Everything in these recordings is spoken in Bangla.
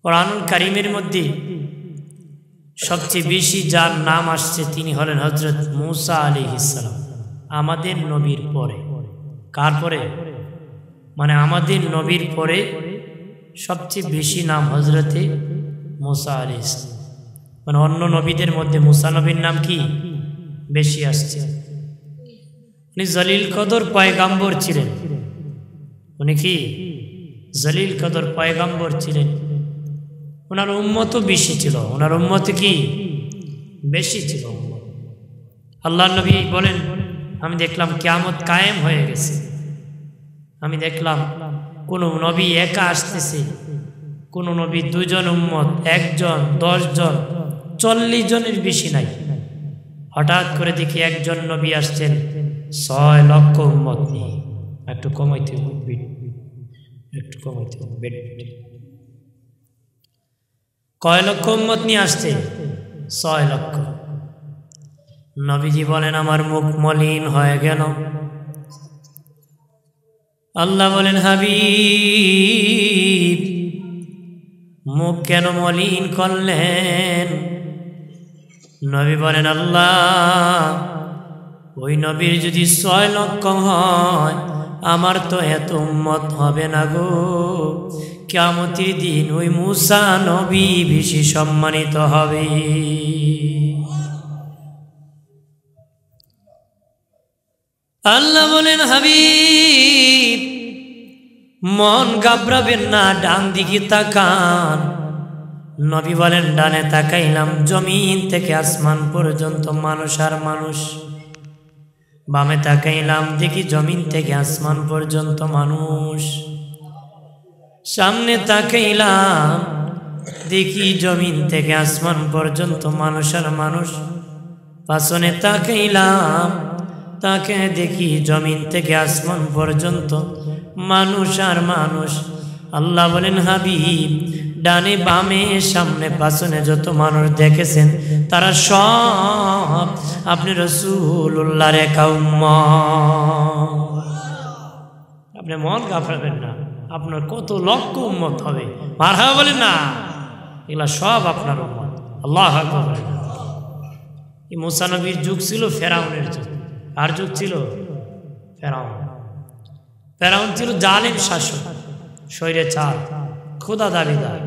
কুরআনুল কারীমের মধ্যে সবচেয়ে বেশি যার নাম আসছে তিনি হলেন হযরত মূসা আলাইহিস সালাম। আমাদের নবীর পরে, কার পরে? মানে আমাদের নবীর পরে সবচেয়ে বেশি নাম হযরতে মূসা আলাইহিস সালাম। মানে অন্য নবীদের মধ্যে মূসা নবীর নাম কি বেশি আসছে। উনি জলিল কদর পয়গাম্বর ছিলেন। উনি কি জলিল কদর পয়গাম্বর ছিলেন। ওনার উম্মতও বেশি ছিল। ওনার উম্মত কি বেশি ছিল। আল্লাহর নবী বলেন, আমি দেখলাম কিয়ামত কায়েম হয়ে গেছে। আমি দেখলাম কোন নবী একা আসতেছে, কোন নবী দুজন উম্মত, একজন, 10 জন, 40 জনের বেশি নাই। হঠাৎ করে দেখি একজন নবী আসছেন 6 লক্ষ উম্মত নিয়ে। একটু কমাইতে হবে, একটু কমাইতে হবে। কয় লক্ষ উম্মত নিয়ে আসছে? 6 লক্ষ। নবীজি বলেন আমার মুখ মলিন হয়ে গেল। আল্লাহ বলেন, হাবিব মুখ কেন মলিন করলেন? নবী বলেন, আল্লাহ ওই নবীর যদি 6 লক্ষ হয়, আমার তো এত উম্মত হবে না গো। কিয়ামতের দিন ওই মূসা নবী বেশি সম্মানিত হবে। আল্লাহ বলেন, হাবিব মন ঘাবড়াবেন না, ডান দিকে তাকান। নবী বলেন, ডানে তাকাইলাম, জমিন থেকে আসমান পর্যন্ত মানুষ আর মানুষ। বামে তাকাইলাম, দেখি জমিন থেকে আসমান পর্যন্ত মানুষ। সামনে তাকাইলাম, দেখি জমিন থেকে আসমান পর্যন্ত মানুষ আর মানুষ। পাছনে তাকাইলাম, তাকে দেখি জমিন থেকে আসমান পর্যন্ত মানুষ আর মানুষ। আল্লাহ বলেন, হাবিব ডানে বামে সামনে পাছনে যত মানুষ দেখেছেন তারা সব আপনি রাসূলুল্লাহর একা উম্মত। আপনি মন ঘাবড়াবেন না, আপনার কত লক্ষ উম্মত হবে। মারহাবা বলেন না, এগুলা সব আপনার উম্মত। আল্লাহু আকবার। এই মূসা নবীর যুগ ছিল ফেরাউনের যুগ। কার যুগ ছিল? ফেরাউন। ফেরাউন ছিল জালেম শাসক, স্বৈরাচার, খোদা দাবিদার।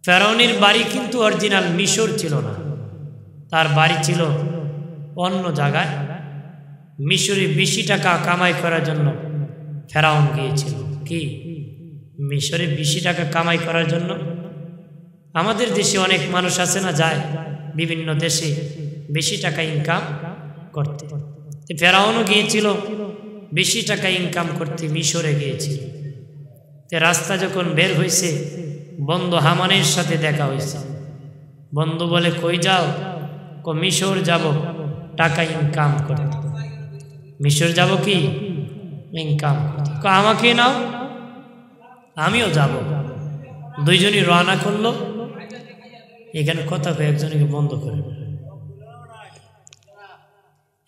ফেরাউনের বাড়ি কিন্তু অরিজিনাল মিশর ছিল না, তার বাড়ি ছিল অন্য জায়গায়। মিশরে বেশি টাকা কামাই করার জন্য ফেরাউন গিয়েছিল। কি মিশরে বেশি টাকা কামাই করার জন্য? আমাদের দেশে অনেক মানুষ আছে না, যায় বিভিন্ন দেশে বেশি টাকা ইনকাম করতে। ফেরাউনও গিয়েছিল বেশি টাকা ইনকাম করতে, মিশরে গিয়েছিল। রাস্তা যখন বের হয়েছে, বন্ধু হামানের সাথে দেখা হয়েছে। বন্ধু বলে, কই যাও? মিশর যাব টাকা ইনকাম করতে। মিশর যাব কি ইনকাম করতে? আমাকে নাও, আমিও যাব। দুইজনই রওনা করলো। এখানে কথা কয়ে একজনকে বন্ধ করে,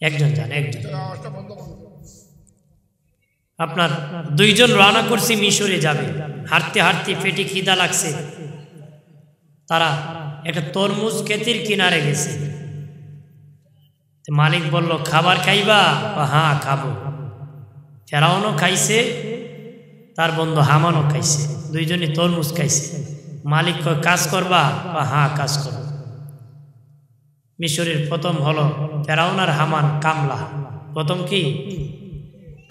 একজন যান, একজন। আপনার দুইজন রওনা করছে, মিশরে যাবে। হাঁটতে হাঁটতে পেটে খিদা লাগছে। তারা একটা তরমুজ ক্ষেতের কিনারে গেছে। মালিক বলল, খাবার খাইবা? হ্যাঁ খাবো। ফেরাউনও খাইছে, তার বন্ধু হামানও খাইছে, দুইজনই তরমুজ খাইছে। মালিক কয়, কাজ করবা? হ্যাঁ কাজ করব। মিশরের প্রথম হলো ফেরাউন আর হামান কামলা। প্রথম কি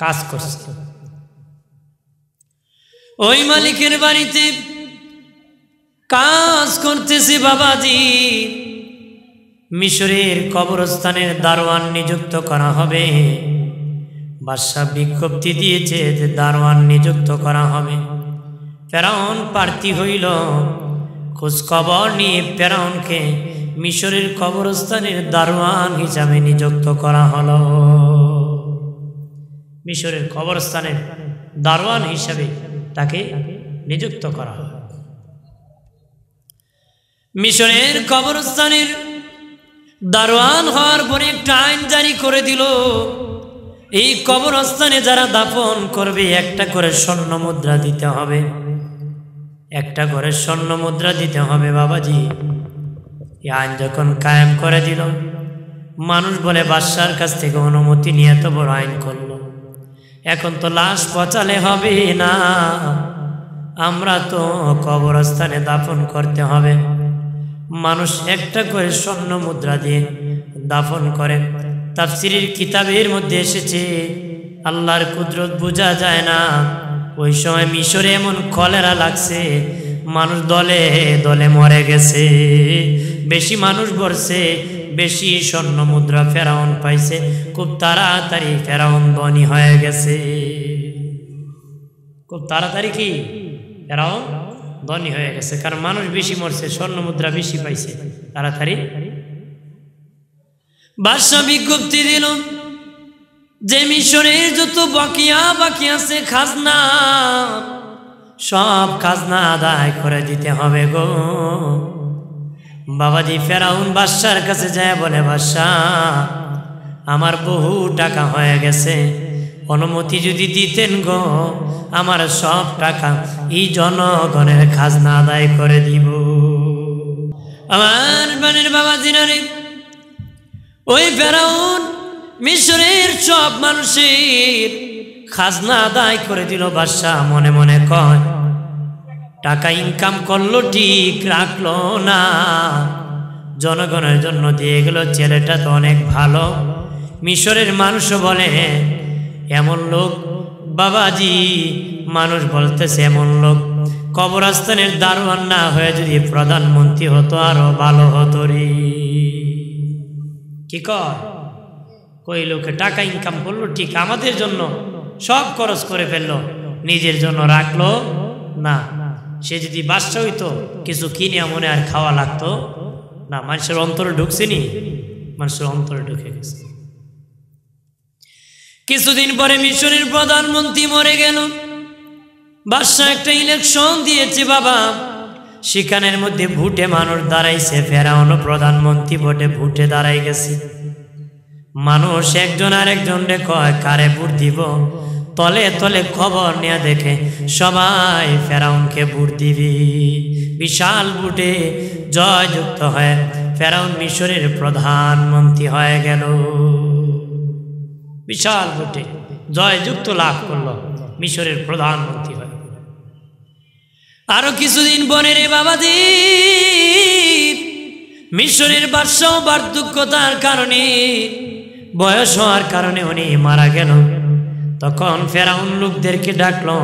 কাজ করছে। ওই মালিকের বাড়িতে কাজ করতেছে বাবাজি। মিশরের কবরস্থানের দারোয়ান নিযুক্ত করা হবে। বাদশা বিজ্ঞপ্তি দিয়েছে যে দারোয়ান নিযুক্ত করা হবে। ফেরাউন প্রার্থী হইল। খোঁজ খবর নিয়ে ফেরাউনকে মিশরের কবরস্থানের দারোয়ান হিসাবে নিযুক্ত করা হলো। মিশরের কবরস্থানের দারোয়ান হিসাবে তাকে নিযুক্ত করা হলো। মিশরের কবরস্থানের দারোয়ান হওয়ার পরে একটা আইন জারি করে দিল, এই কবরস্থানে যারা দাফন করবে একটা করে স্বর্ণ মুদ্রা দিতে হবে। একটা করে স্বর্ণ মুদ্রা দিতে হবে বাবাজি। এই আইন যখন কায়েম করে দিল, মানুষ বলে বাদশার কাছ থেকে অনুমতি নিয়ে এত বড় আইন করলো, এখন তো লাশ পচালে হবে না, আমরা তো কবরস্থানে দাফন করতে হবে। মানুষ একটা করে স্বর্ণ মুদ্রা দিয়ে দাফন করে। তাফসীরের কিতাবের মধ্যে এসেছে, আল্লাহর কুদরত বোঝা যায় না। ওই সময় মিশরে এমন কলেরা লাগছে, মানুষ দলে দলে মরে গেছে, বেশি মানুষ মরছে, বেশি স্বর্ণ মুদ্রা ফেরাউন পাইছে, খুব তাড়াতাড়ি ফেরাউন ধনী হয়ে গেছে। খুব তাড়াতাড়ি কি ফেরাউন ধনী হয়ে গেছে, কারণ মানুষ বেশি মরছে, স্বর্ণ মুদ্রা বেশি পাইছে, তাড়াতাড়ি। বাদশা বিজ্ঞপ্তি দিল যে মিশরের যত বাকি আছে খাজনা, সব খাজনা আদায় করে দিতে হবে গো। বাবাজি ফেরাউন বাদশার কাছে যায়, বলে বাদশাহ আমার বহু টাকা হয়ে গেছে, অনুমতি যদি দিতেন গো, আমার সব টাকা এই জনগণের খাজনা আদায় করে দিব। আমার বানের বাবাজিরা রে, ওই ফেরাউন মিশরের সব মানুষের খাজনা আদায় করে দিল। বাদশাহ মনে মনে কয়, টাকা ইনকাম করলো ঠিক, রাখলো না, জনগণের জন্য দিয়ে গেল, ছেলেটা তো অনেক ভালো। মিশরের মানুষও বলে এমন লোক, বাবাজি মানুষ বলতেছে এমন লোক কবরস্থানের দারোয়ান না হয়ে যদি প্রধানমন্ত্রী হতো আরো ভালো হতো রে। কি কয়? কই লোকে টাকা ইনকাম করলো ঠিক, আমাদের জন্য সব খরচ করে ফেললো, নিজের জন্য রাখলো না। সে যদি বাদশা হইতো, কিছু কিনে মনে আর খাওয়া লাগতো না। মানুষের অন্তরে ঢুকছে নি, মানুষের অন্তরে ঢুকে গেছে। কিছুদিন পরে মিশরের প্রধানমন্ত্রী মরে গেল। বাদশা একটা ইলেকশন দিয়েছে বাবা, সেখানের মধ্যে ভোটে মানুষ দাঁড়াইছে, ফেরাউন প্রধানমন্ত্রী ভোটে দাঁড়াই গেছে। মানুষ একজন আর একজনকে কয় কারে ভোট দিব, তলে তলে খবর নিয়ে দেখে সবাই ফেরাউনকে ভোট দিবি। বিশাল ভোটে জয়যুক্ত হয়ে ফেরাউন মিশরের প্রধানমন্ত্রী হয়ে গেল। বিশাল ভোটে জয়যুক্ত লাভ করলো, মিশরের প্রধানমন্ত্রী হয়ে গেল। আরো কিছুদিন পরে রে বাবাজি, মিশরের বাদশাহ বার্ধক্যতার কারণে, বয়স হওয়ার কারণে উনি মারা গেল। তখন ফেরাউন লোকদেরকে ডাকলো,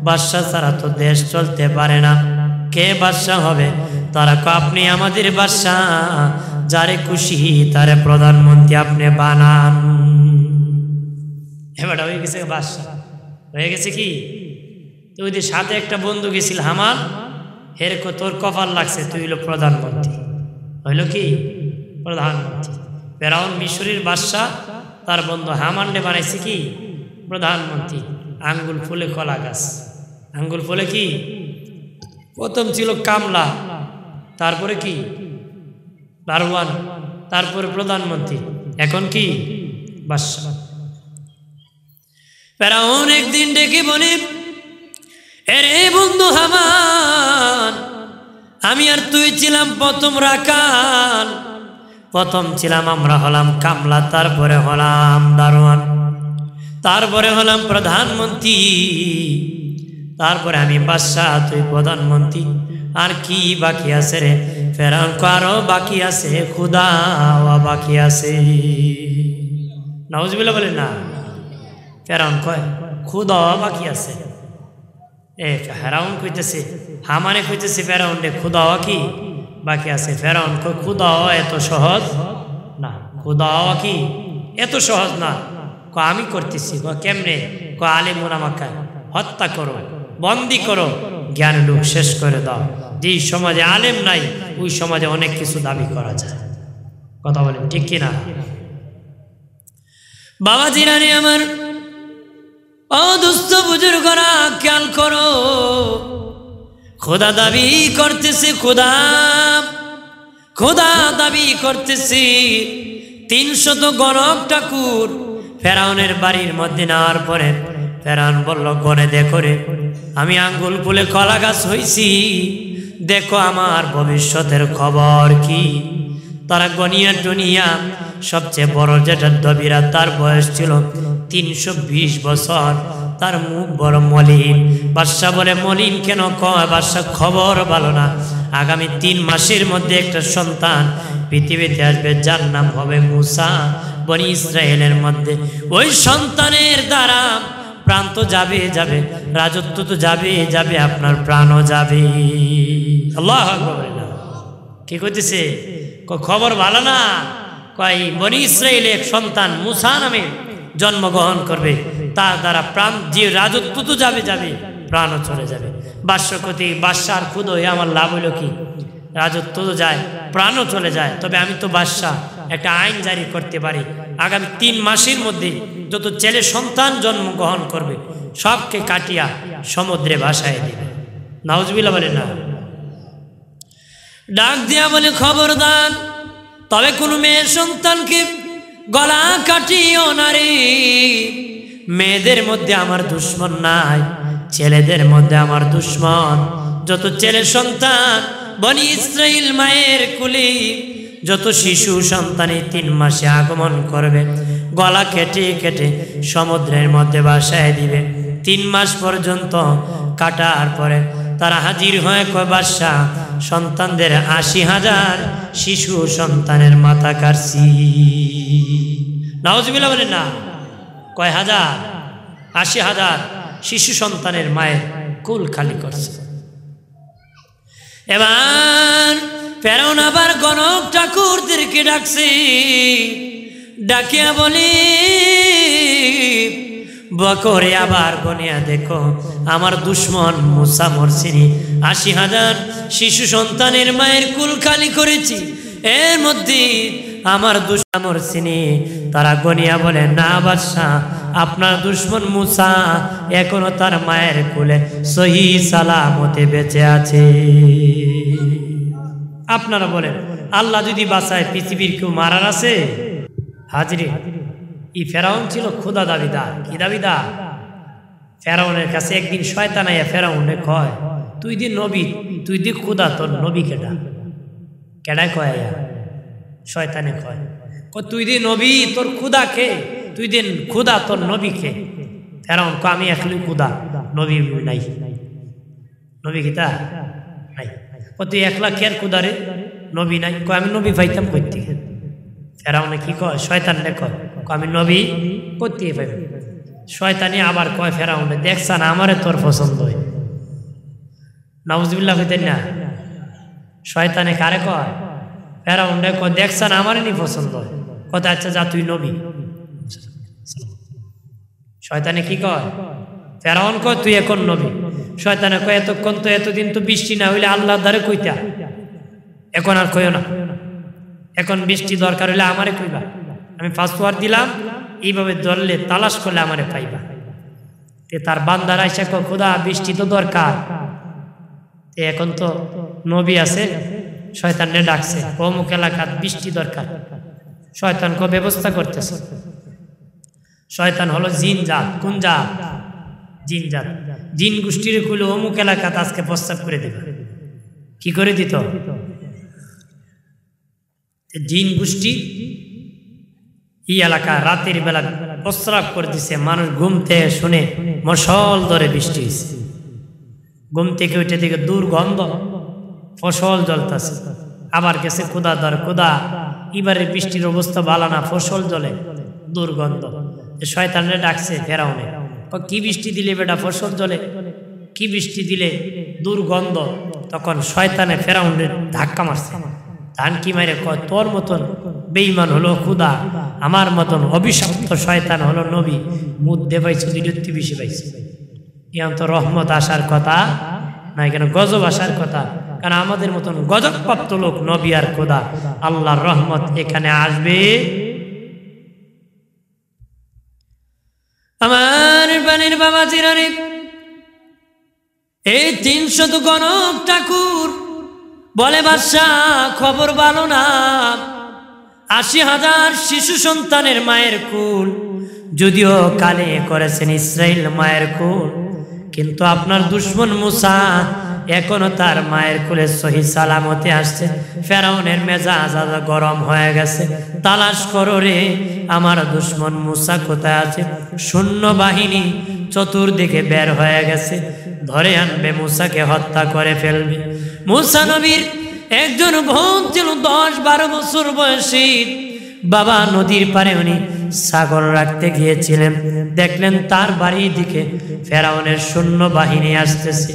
বাদশা ছাড়া তো দেশ চলতে পারে না, কে বাদশা হবে? তারা কয় আপনি আমাদের বাদশা, যারে খুশি তারে প্রধানমন্ত্রী আপনি বানান। এবার হয়ে গেছে বাদশা, হয়ে গেছে কি? তো ওদের সাথে একটা বন্ধু গেছিল হামান, হেরকো তোর কপাল লাগছে, তুই হইল প্রধানমন্ত্রী। হইল কি? প্রধানমন্ত্রী। ফেরাউন মিশরের বাদশা, তার বন্ধু হামানডে বানাইছে কি? প্রধানমন্ত্রী। আঙ্গুল ফুলে কলা গাছ, আঙ্গুল ফুলে কি? প্রথম ছিল কামলা, তারপরে কি? দারোয়ান, তারপরে প্রধানমন্ত্রী, এখন কি? বাদশা। ফেরাউন একদিন ডেকে বলে, এরে বন্ধু হামান, আমি আর তুই ছিলাম প্রথম রাখাল, প্রথম ছিলাম আমরা, হলাম কামলা, তারপরে হলাম দারোয়ান, তারপরে হলাম প্রধানমন্ত্রী, তারপরে আমি বাদশা, তুই প্রধানমন্ত্রী, আর কি বাকি আছে রে? ফেরাউন আরো বাকি আছে, খুদা বাকি আছে। নাউজুবিল্লাহ বলে না, ফেরাউন কয় খুদা বাকি আছে। ফেরাউন কইতেছে, হামানে কইতেছে ফেরাউন রে খুদা কি বাকি আছে। ফেরাউন কয় খুদা এত সহজ না, খুদা কি এত সহজ না। আমি করতেছি। কেমনে? আলেম ওলামাকে হত্যা করো, বন্দি করো, জ্ঞান লোক শেষ করে দাও। যেই সমাজে আলেম নাই, ওই সমাজে অনেক কিছু দাবি করা যায়। কথা বলেন ঠিক কিনা? বাবাজি রানী আমার, ও দুস্থ বুজুর্গরা খেয়াল করো, খোদা দাবি করতেছে, খোদা খোদা দাবি করতেছি। 300 গণক ঠাকুর ফেরাউনের বাড়ির মধ্যে নেওয়ার পরে ফেরাউন বলল, গনে দেখো রে, আমি আঙ্গুল ফুলে কলা গাছ হইছি, দেখো আমার ভবিষ্যতের খবর কি। তারা গনিয়া টনিয়া সবচেয়ে বড় যেটা দবিরা, তার বয়স ছিল 320 বছর। তার মুখ বড় মলিন। বাদশা বলে, মলিন কেন? কয়, বাদশা খবর ভালো না, আগামী 3 মাসের মধ্যে একটা সন্তান পৃথিবীতে আসবে, যার নাম হবে মূসা, বনি ইসরায়েলের মধ্যে। ওই সন্তানের দ্বারা প্রাণ তো যাবে যাবে, রাজত্ব তো যাবে যাবে, আপনার প্রাণও যাবে। আল্লাহু আকবার। কি কইতেছে? খবর ভালো না। কয় বনি ইসরায়েলে এক সন্তান মূসা নামে জন্মগ্রহণ করবে, তার দ্বারা প্রাণ, যে রাজত্ব তো যাবে যাবে, প্রাণও চলে যাবে। বাদশাকতি বাদশার খুদ হয়ে আমার লাভ হইল কি? রাজত্ব তো যায়, প্রাণও চলে যায়। তবে আমি তো বাদশাহ, একটা আইন জারি করতে পারি, আগামী 3 মাসের মধ্যে যত ছেলে সন্তান জন্মগ্রহণ করবে সবকে কাটিয়া সমুদ্রে ভাসায় দেবে। নাউজুবিল্লাহ বলে না। ডাক দিয়া বলে, খবরদার, তবে কোনো মেয়ের সন্তানকে গলা কাটিও না রে। মেয়েদের মধ্যে আমার দুশ্মন নাই, ছেলেদের মধ্যে আমার দুশ্মন। যত ছেলে সন্তান বনি ইসরাইল মায়ের কুলে, যত শিশু সন্তানই 3 মাসে আগমন করবে, গলা কেটে কেটে সমুদ্রের মধ্যে ভাসায় দিবে। 3 মাস পর্যন্ত কাটার পরে তারা হাজির হয়ে কয়, বাদশাহ, সন্তানদের 80,000 শিশু সন্তানের মাথা কাটছি। নাউজুবিল্লাহ বলেন না। কয় হাজার? 80,000 শিশু সন্তানের মায়ের কুল খালি করছে। এবার ফেরাউন আবার গণক ঠাকুরদেরকে ডাকছে, ডাকিয়া বলি, বকরে আবার গনিয়া দেখো, আমার দুশ্মন মূসা মরছিনি, 80,000 শিশু সন্তানের মায়ের কুল খালি করেছি, এর মধ্যে আমার দুশ্মন মরছিনি। তারা গনিয়া বলে, না বাদশাহ, আপনার দুশ্মন মূসা এখনো তার মায়ের কুলে সহি সালামতে বেঁচে আছে। আপনারা বলেন, আল্লাহ যদি বাঁচায়, পৃথিবীর কেউ মারার আছে? হাজিরে, এই ফেরাউন ছিল খোদা দাবিদার। কি দাবিদার? ফেরাউনের কাছে একদিন শয়তান আইয়া ফেরাউনে কয়, তুই দি নবী, তুই দি খোদা, তোর নবী কেডা? কেডায় কয়? শয়তানে কয়, তুই দি নবী, তোর খুদা কে? তুই দিন খুদা, তোর নবী কে? ফেরাউন কয়, আমি একলাই খুদা, নবী নাই। নবী কিতা নাই। তুই একলা কেন খুদা রে? নবী নাই। কয়, আমি নবী পাইতাম করতে। ফেরাউনে কি কয়? শয়তানে কয়, আমি নবী করতে পাইব। শয়তানি আবার কয় ফেরাউনে, দেখছা না আমারে তোর পছন্দ হয়। নাউজুবিল্লাহ হইতেন না। শয়তানে কারে কয়? ফেরাউনে কয়, দেখছা না আমারে নি পছন্দ হয়। কথা, আচ্ছা যা, তুই নবী। শয়তানে কি কয়? ফেরাউন কয়, তুই এখন নবী। শয়তানে কয়, এতক্ষণ তো, এতদিন তো বৃষ্টি না হইলে আল্লাহর দ্বারে কইতা, এখন আর কইও না, এখন বৃষ্টি দরকার হইলে আমারে কইবা, আমি পাসওয়ার্ড দিলাম, এইভাবে ধরলে তালাশ করলে আমারে পাইবা। তার বান্দার আইসা কয়, খোদা বৃষ্টি তো দরকার, এখন তো নবী আছে, শয়তানে ডাকছে, অমুক এলাকার বৃষ্টি দরকার। শয়তান কো ব্যবস্থা করতেছে। শয়তান হলো জিন জাত। কোন জাত? জিন জাত। জিন গোষ্ঠীর খুলে অমুক এলাকাতে আজকে প্রস্তাব করে দিবে। কি করে দিত? জিন গোষ্ঠী এই এলাকা রাতের বেলা প্রস্রাব করে দিছে, মানুষ ঘুম থেকে শুনে মশল ধরে বৃষ্টি হয়েছে। ঘুম থেকে উঠে দিকে দুর্গন্ধ, ফসল জ্বলতেছে। আবার গেছে খোদা ধর, খোদা এবারে বৃষ্টির অবস্থা ভালো না, ফসল জ্বলে, দুর্গন্ধ। শয়তানরে ডাকছে ফেরাউনে, কি বৃষ্টি দিলে বেটা ফসল জ্বলে, কি বৃষ্টি দিলে দুর্গন্ধ। তখন শয়তানে ফেরাউনের ধাক্কা মারছে। ধান কি মারে কয়, তোর মতন বেঈমান হলো খোদা, আমার মতন অভিশপ্ত শয়তান হলো নবী, মুদ্দে পাইছে, দুইটি বেশি পাইছে। এখন তো রহমত আসার কথা না, কেন গজব আসার কথা। কারণ আমাদের মতন গজবপ্রাপ্ত লোক নবী আর খোদা, আল্লাহর রহমত এখানে আসবে। আমার বানের বাবা চিরানি, এই 300 গণক ঠাকুর বলে, বাদশাহ খবর ভালো না, 80,000 শিশু সন্তানের মায়ের কুল যদিও কালে করেছেন ইসরাইল মায়ের কোল, কিন্তু আপনার দুশমন মুসা এখনো তার মায়ের কোলে সহি সালামতে আসছে। ফেরাউনের মেজাজ গরম হয়ে গেছে, তালাশ করো রে আমার দুশমন মুসা কোথায় আছে। শূন্য বাহিনী চতুর্দিকে বের হয়ে গেছে, ধরে আনবে মুসাকে হত্যা করে ফেলবে। মুসা নবীর একজন বোন ছিল 10-12 বছর বয়সী। বাবা নদীর পারে উনি ছাগল রাখতে গিয়েছিলেন, দেখলেন তার বাড়ির দিকে ফেরাউনের সৈন্য বাহিনী আসতেছে।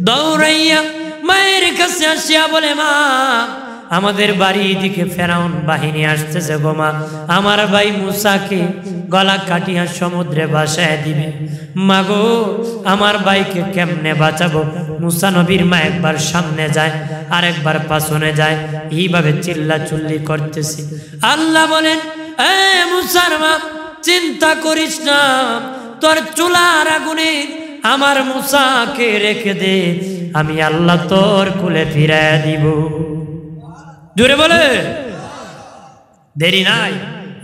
দৌড়াইয়া মায়ের কাছে আসিয়া বলে, মা আমাদের বাড়ির দিকে ফেরাউন বাহিনী আসতেছে গো মা, আমার ভাই মুসাকে গলা কাটিয়া সমুদ্রে ভাসায় দিবে। মা গো আমার ভাইকে কেমনে বাঁচাবো? মুসা নবীর মা একবার সামনে যায় আর একবার পাছনে যায়, এইভাবে চিল্লা চিল্লি করতেছে। আল্লাহ বলেন, এ মুসার মা চিন্তা করিস না, তোর চুলার আগুনে আমার মুসাকে রেখে দে, আমি আল্লাহ তোর কুলে ফিরাইয়া দিব। জোরে বলে, দেরি নাই,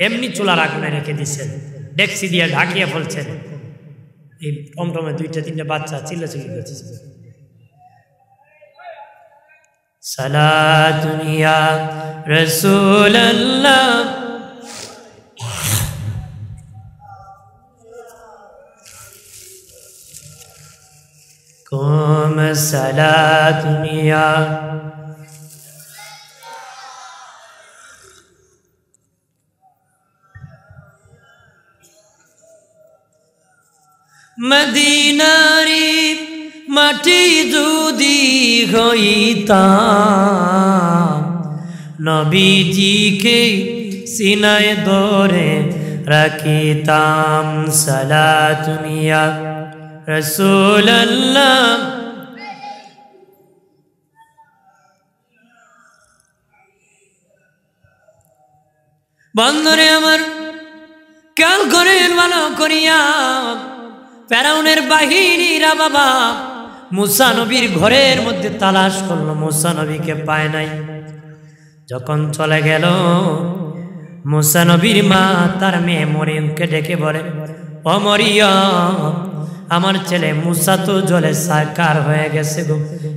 এমনি চুলার আগুনে রেখে দিচ্ছেন, ডেক্সি দিয়ে ঢাকিয়ে ফেলছেন। এই টমটমে 2-3 বাচ্চা চিল্লাচিল্লি করতেছে। সালাতুন ইয়া রাসূলুল্লাহ কুম সালাতুন ইয়া মদিনারি মাটি যদি হইতাম, নবীজিকে সিনায় ধরে রাখিতাম। সালাতুন ইয়া রাসূলুল্লাহ বন্ধুরে আমার খেয়াল করেন ভালো করিয়া, ফেরাউনের বাহিনীরা বাবা মুসা নবীর ঘরের মধ্যে তালাশ করলো, মুসা নবীকে পায় নাই। যখন চলে গেল, মুসা নবীর মা তার মেয়ে মরিয়মকে ডেকে বলে, ও মরিয়ম আমার ছেলে মুসা তো জলে সাকার হয়ে গেছে গো,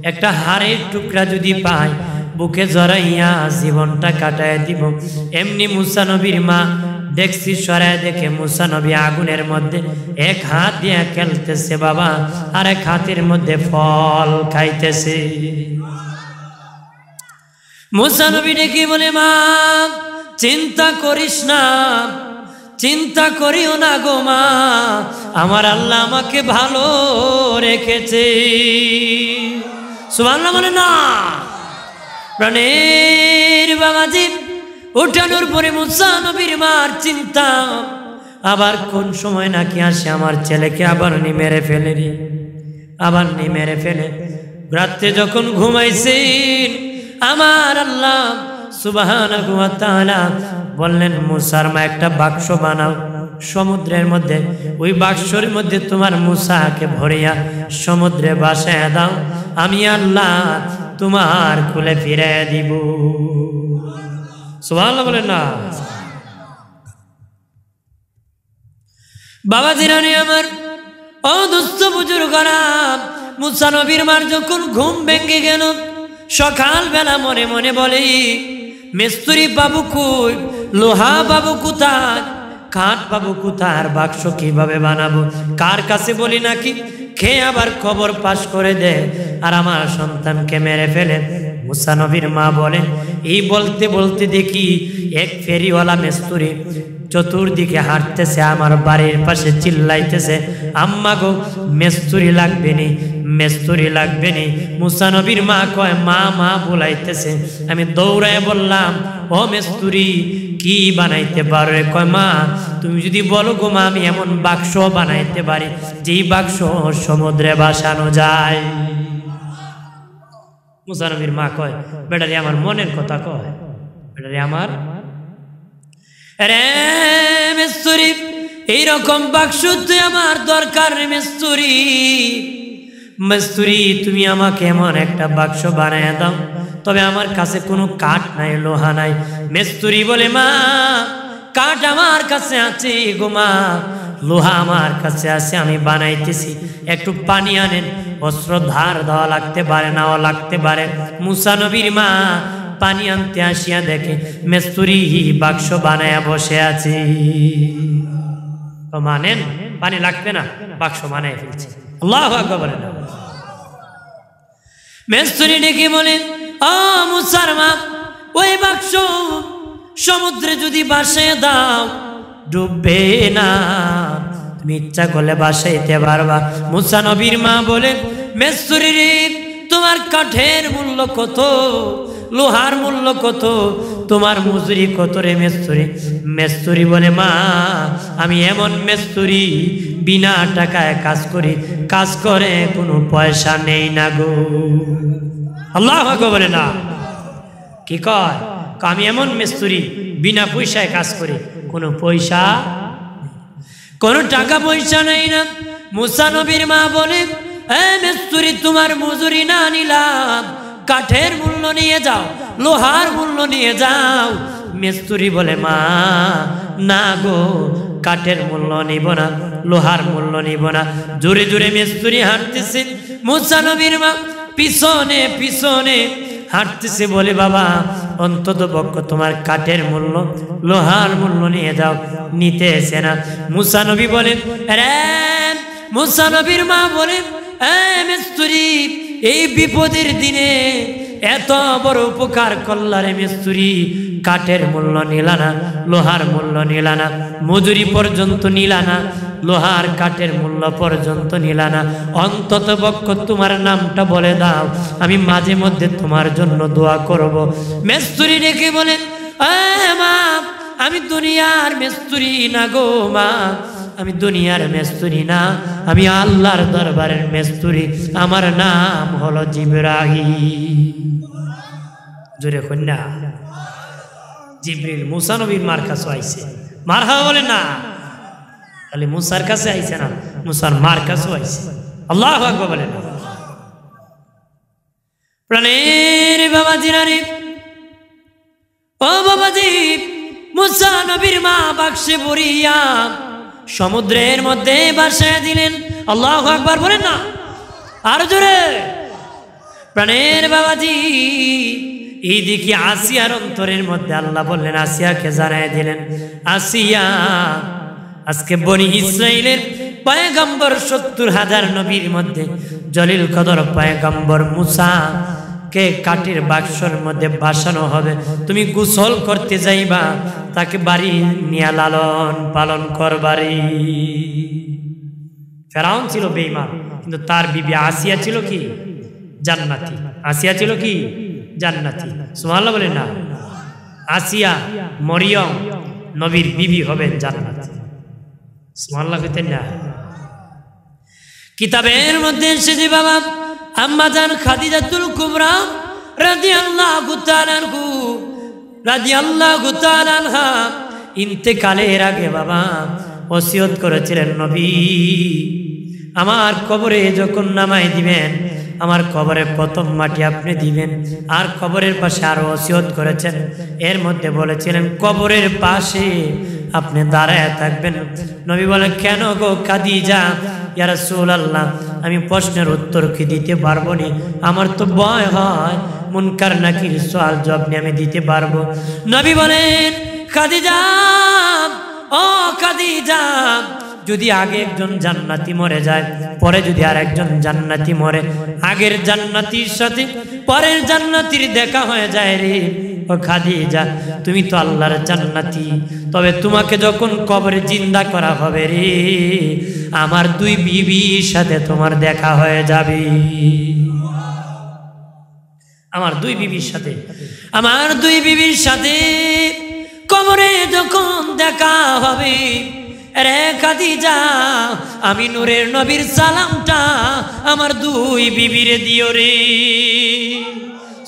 একটা হাড়ের টুকরা যদি পাই বুকে জড়াইয়া জীবনটা কাটায় দিব। এমনি মুসা নবীর মা দেখছি সরায় দেখে মুসা নবী আগুনের মধ্যে এক হাত দিয়ে খেলতেছে বাবা, আর এক হাতের মধ্যে ফল খাইতেছে। মুসা নবী ডেকে বলে, মা চিন্তা করিস না, চিন্তা করিও না গো মা, আমার আল্লাহ আমাকে ভালো রেখেছে। সুবহানাল্লাহ বলে না প্রাণের বাবাজি। উঠানোর পরে মুসা নবীর মার চিন্তা, আবার কোন সময় নাকি আসে আমার ছেলেকে আবার মেরে ফেলে রে, আবার মেরে ফেলে। রাত্রে যখন ঘুমাইছেন আমার আল্লাহ সুবহানাহু ওয়া তাআলা বললেন, মুসার মা একটা বাক্স বানাও সমুদ্রের মধ্যে, ওই বাক্সের মধ্যে তোমার মুসাকে ভরিয়া সমুদ্রে ভাসায় দাও, আমি আল্লাহ তোমার কুলে ফিরে দিব। সুবহানাল্লাহ বলেন না। বাবা জিরানি আমার, ও দুস্থ বুজুর্গরা, মুসা নবীর মার যখন ঘুম ভেঙে গেল, সকাল বেলা মনে মনে বলে, মিস্ত্রি বাবু কই, লোহা বাবু কোথায়, কাঠ বাবু কোথায়, বাক্স কিভাবে বানাবো, কার কাছে বলি নাকি খেয়ে আবার খবর পাশ করে দে আর আমার সন্তানকে মেরে ফেলে। মুসা নবীর মা বলে, এই বলতে বলতে দেখি এক ফেরিওয়ালা মিস্ত্রি চতুর্দিকে হাঁটতেছে, আমার বাড়ির পাশে চিল্লাইতেছে, আম্মা গো মিস্ত্রি লাগবে নি, মিস্ত্রি লাগবে নি। মুসা নবীর মা কয়, মা মা বলাইতেছে। আমি দৌড়ায় বললাম, ও মিস্ত্রি কি বানাইতে পারো? কয়, মা তুমি যদি বলো গো মা, আমি এমন বাক্স বানাইতে পারি যেই বাক্স সমুদ্রে ভাসানো যায়। মুসা নবীর মা কয়, বেটারে আমার মনের কথা কয়, বেটারে আমার রে মিস্ত্রি, এইরকম বাক্স তুই আমার দরকার রে মিস্ত্রি। মিস্ত্রি তুমি আমাকে এমন একটা বাক্স বানায় দাও, তবে আমার কাছে কোনো কাঠ নাই, লোহা নাই। মিস্ত্রি বলে, মা কাঠ আমার কাছে আছে গো মা, লোহা আমার কাছে আছে, আমি বানাইতেছি, একটু পানি আনেন। অস্ত্র ধার দেওয়া লাগতে পারে, নাও লাগতে পারে। মুসা নবীর মা পানি আনতে আসিয়া দেখে মেস্তুরি বাক্স বানায়া বসে আছে। তো মানেন পানি লাগবে না, বাক্স বানায় ফেলছে। আল্লাহু আকবার বলেন। মেস্তুরি ডেকে বলেন, ও মুসার মা, ওই বাক্স সমুদ্রে যদি ভাসিয়ে দাও ডুববে না, তুমি ইচ্ছা করলে ভাসাইতে পারবা। মুসা নবীর মা বলে, মেস্তুরি রে, তোমার কাঠের মূল্য কত, লোহার মূল্য কত, তোমার মজুরি কত রে মেস্তুরি? মেস্তুরি বলে, মা আমি এমন মেস্তুরি বিনা টাকায় কাজ করি, কাজ করে কোনো পয়সা নেই না গো। আল্লাহু আকবার বলে না, কি কয়? আমি এমন মেস্তুরি বিনা পয়সায় কাজ করি, কোনো পয়সা, কোনো টাকা পয়সা নেই না। মুসা নবীর মা বলে, এ মেস্তুরি, তোমার মজুরি না নিলাম, কাঠের মূল্য নিয়ে যাও, লোহার মূল্য নিয়ে যাও। মেস্তুরি বলে, মা না গো, কাঠের মূল্য নিব না, লোহার মূল্য নিব না। জোরে জোরে মেস্তুরি হাঁটতেছে, মুসা নবীর মা পিছনে পিছনে হাঁটতেছে, বলে, বাবা অন্তত পক্ষ তোমার কাঠের মূল্য, লোহার মূল্য নিয়ে যাও। নিতে এসে না। মুসা নবী বলেন, রে মুসা নবীর মা বলেন, মেস্তুরি, এই বিপদের দিনে এত বড় উপকার করলা রে মেস্তুরি, কাঠের মূল্য নিলা না, লোহার মূল্য নিলা না, মজুরি পর্যন্ত নিলা না, লোহার কাঠের মূল্য পর্যন্ত নিলা না। অন্তত পক্ষ তোমার নামটা বলে দাও, আমি মাঝে মধ্যে তোমার জন্য দোয়া করব। মেস্তুরি ডেকে বলে, মা আমি দুনিয়ার মেস্তুরি না গো মা, আমি দুনিয়ার মেস্তুরি না, আমি আল্লাহর দরবারের মেস্তুরি, আমার নাম হলো জিবরাইল। জোরে কন্যা, জিবরিল মুসা নবীর মার কাছে আইছে। মারহাবা বলে না, খালি মুসার কাছে আইছে না, মুসার মার কাছে আইছে। আল্লাহু আকবার বলে না। প্রাণের বাবাজি রে, ও বাবাজি, মুসা নবীর মা বাক্সে ভরিয়া সমুদ্রের মধ্যে ভাসাইয়া দিলেন। আল্লাহু আকবার বলেন না, আর জোরে। প্রাণের বাবাজি, এই দেখি আসিয়ার অন্তরের মধ্যে আল্লাহ বললেন, আসিয়াকে জানাই দিলেন, আসিয়া, আজকে বনি ইসরাইলের পয়গম্বর ৭০,০০০ নবীর মধ্যে জলিল কদর পয়গম্বর মুসা কে কাঠের বাক্সর মধ্যে বাসানো হবে। তুমি গোসল করতে যাইবা, তাকে বাড়ি নিয়ে লালন পালন করবারি। ফেরাউন ছিল বেঈমান, কিন্তু তার বিবি আসিয়া ছিল কি? জান্নাতি। আসিয়া ছিল কি? জান্নাতি। সুবহানাল্লাহ বলেন না। আসিয়া মরিয়ম নবীর বিবি হবেন জান্নাতি। সুবহানাল্লাহ কইতেন না। কিতাবের মধ্যে এসেছে বাবা, আম্মা জান খাদিজাতুল কুবরা রাদিয়াল্লাহু তাআলা আনহা ইন্তেকালের আগে বাবা ওসিয়ত করেছিলেন, নবী আমার কবরে যখন নামাই দিবেন, আমার কবরে প্রথম মাটি আপনি দিবেন। আর কবরের পাশে আরো ওসিয়ত করেছেন, এর মধ্যে বলেছিলেন কবরের পাশে আপনি দাঁড়ায় থাকবেন। নবী বলেন, কেন গো খাদিজা? ইয়া রাসূলুল্লাহ, আমি প্রশ্নের উত্তর কি দিতে পারবো না? আমার তো ভয় হয়, মুনকার নাকির সওয়াল জবাব আমি দিতে পারবো। নবী বলেন, খাদিজা, ও খাদিজা, যদি আগে একজন জান্নাতি মরে যায়, পরে যদি আর একজন জান্নাতি মরে, আগের জান্নাতির সাথে পরের জান্নাতির দেখা হয়ে যায় রে, ও খাদিজা, তুমি তো আল্লাহর জান্নাতি, তবে তোমাকে যখন কবরে জিন্দা করা হবে রে, আমার দুই বিবির সাথে তোমার দেখা হয়ে যাবে। আমার দুই বিবির সাথে, আমার দুই বিবির সাথে কবরে যখন দেখা হবে রে খাদিজা, আমি নূরের নবীর সালামটা আমার দুই বিবিরে দিও রে।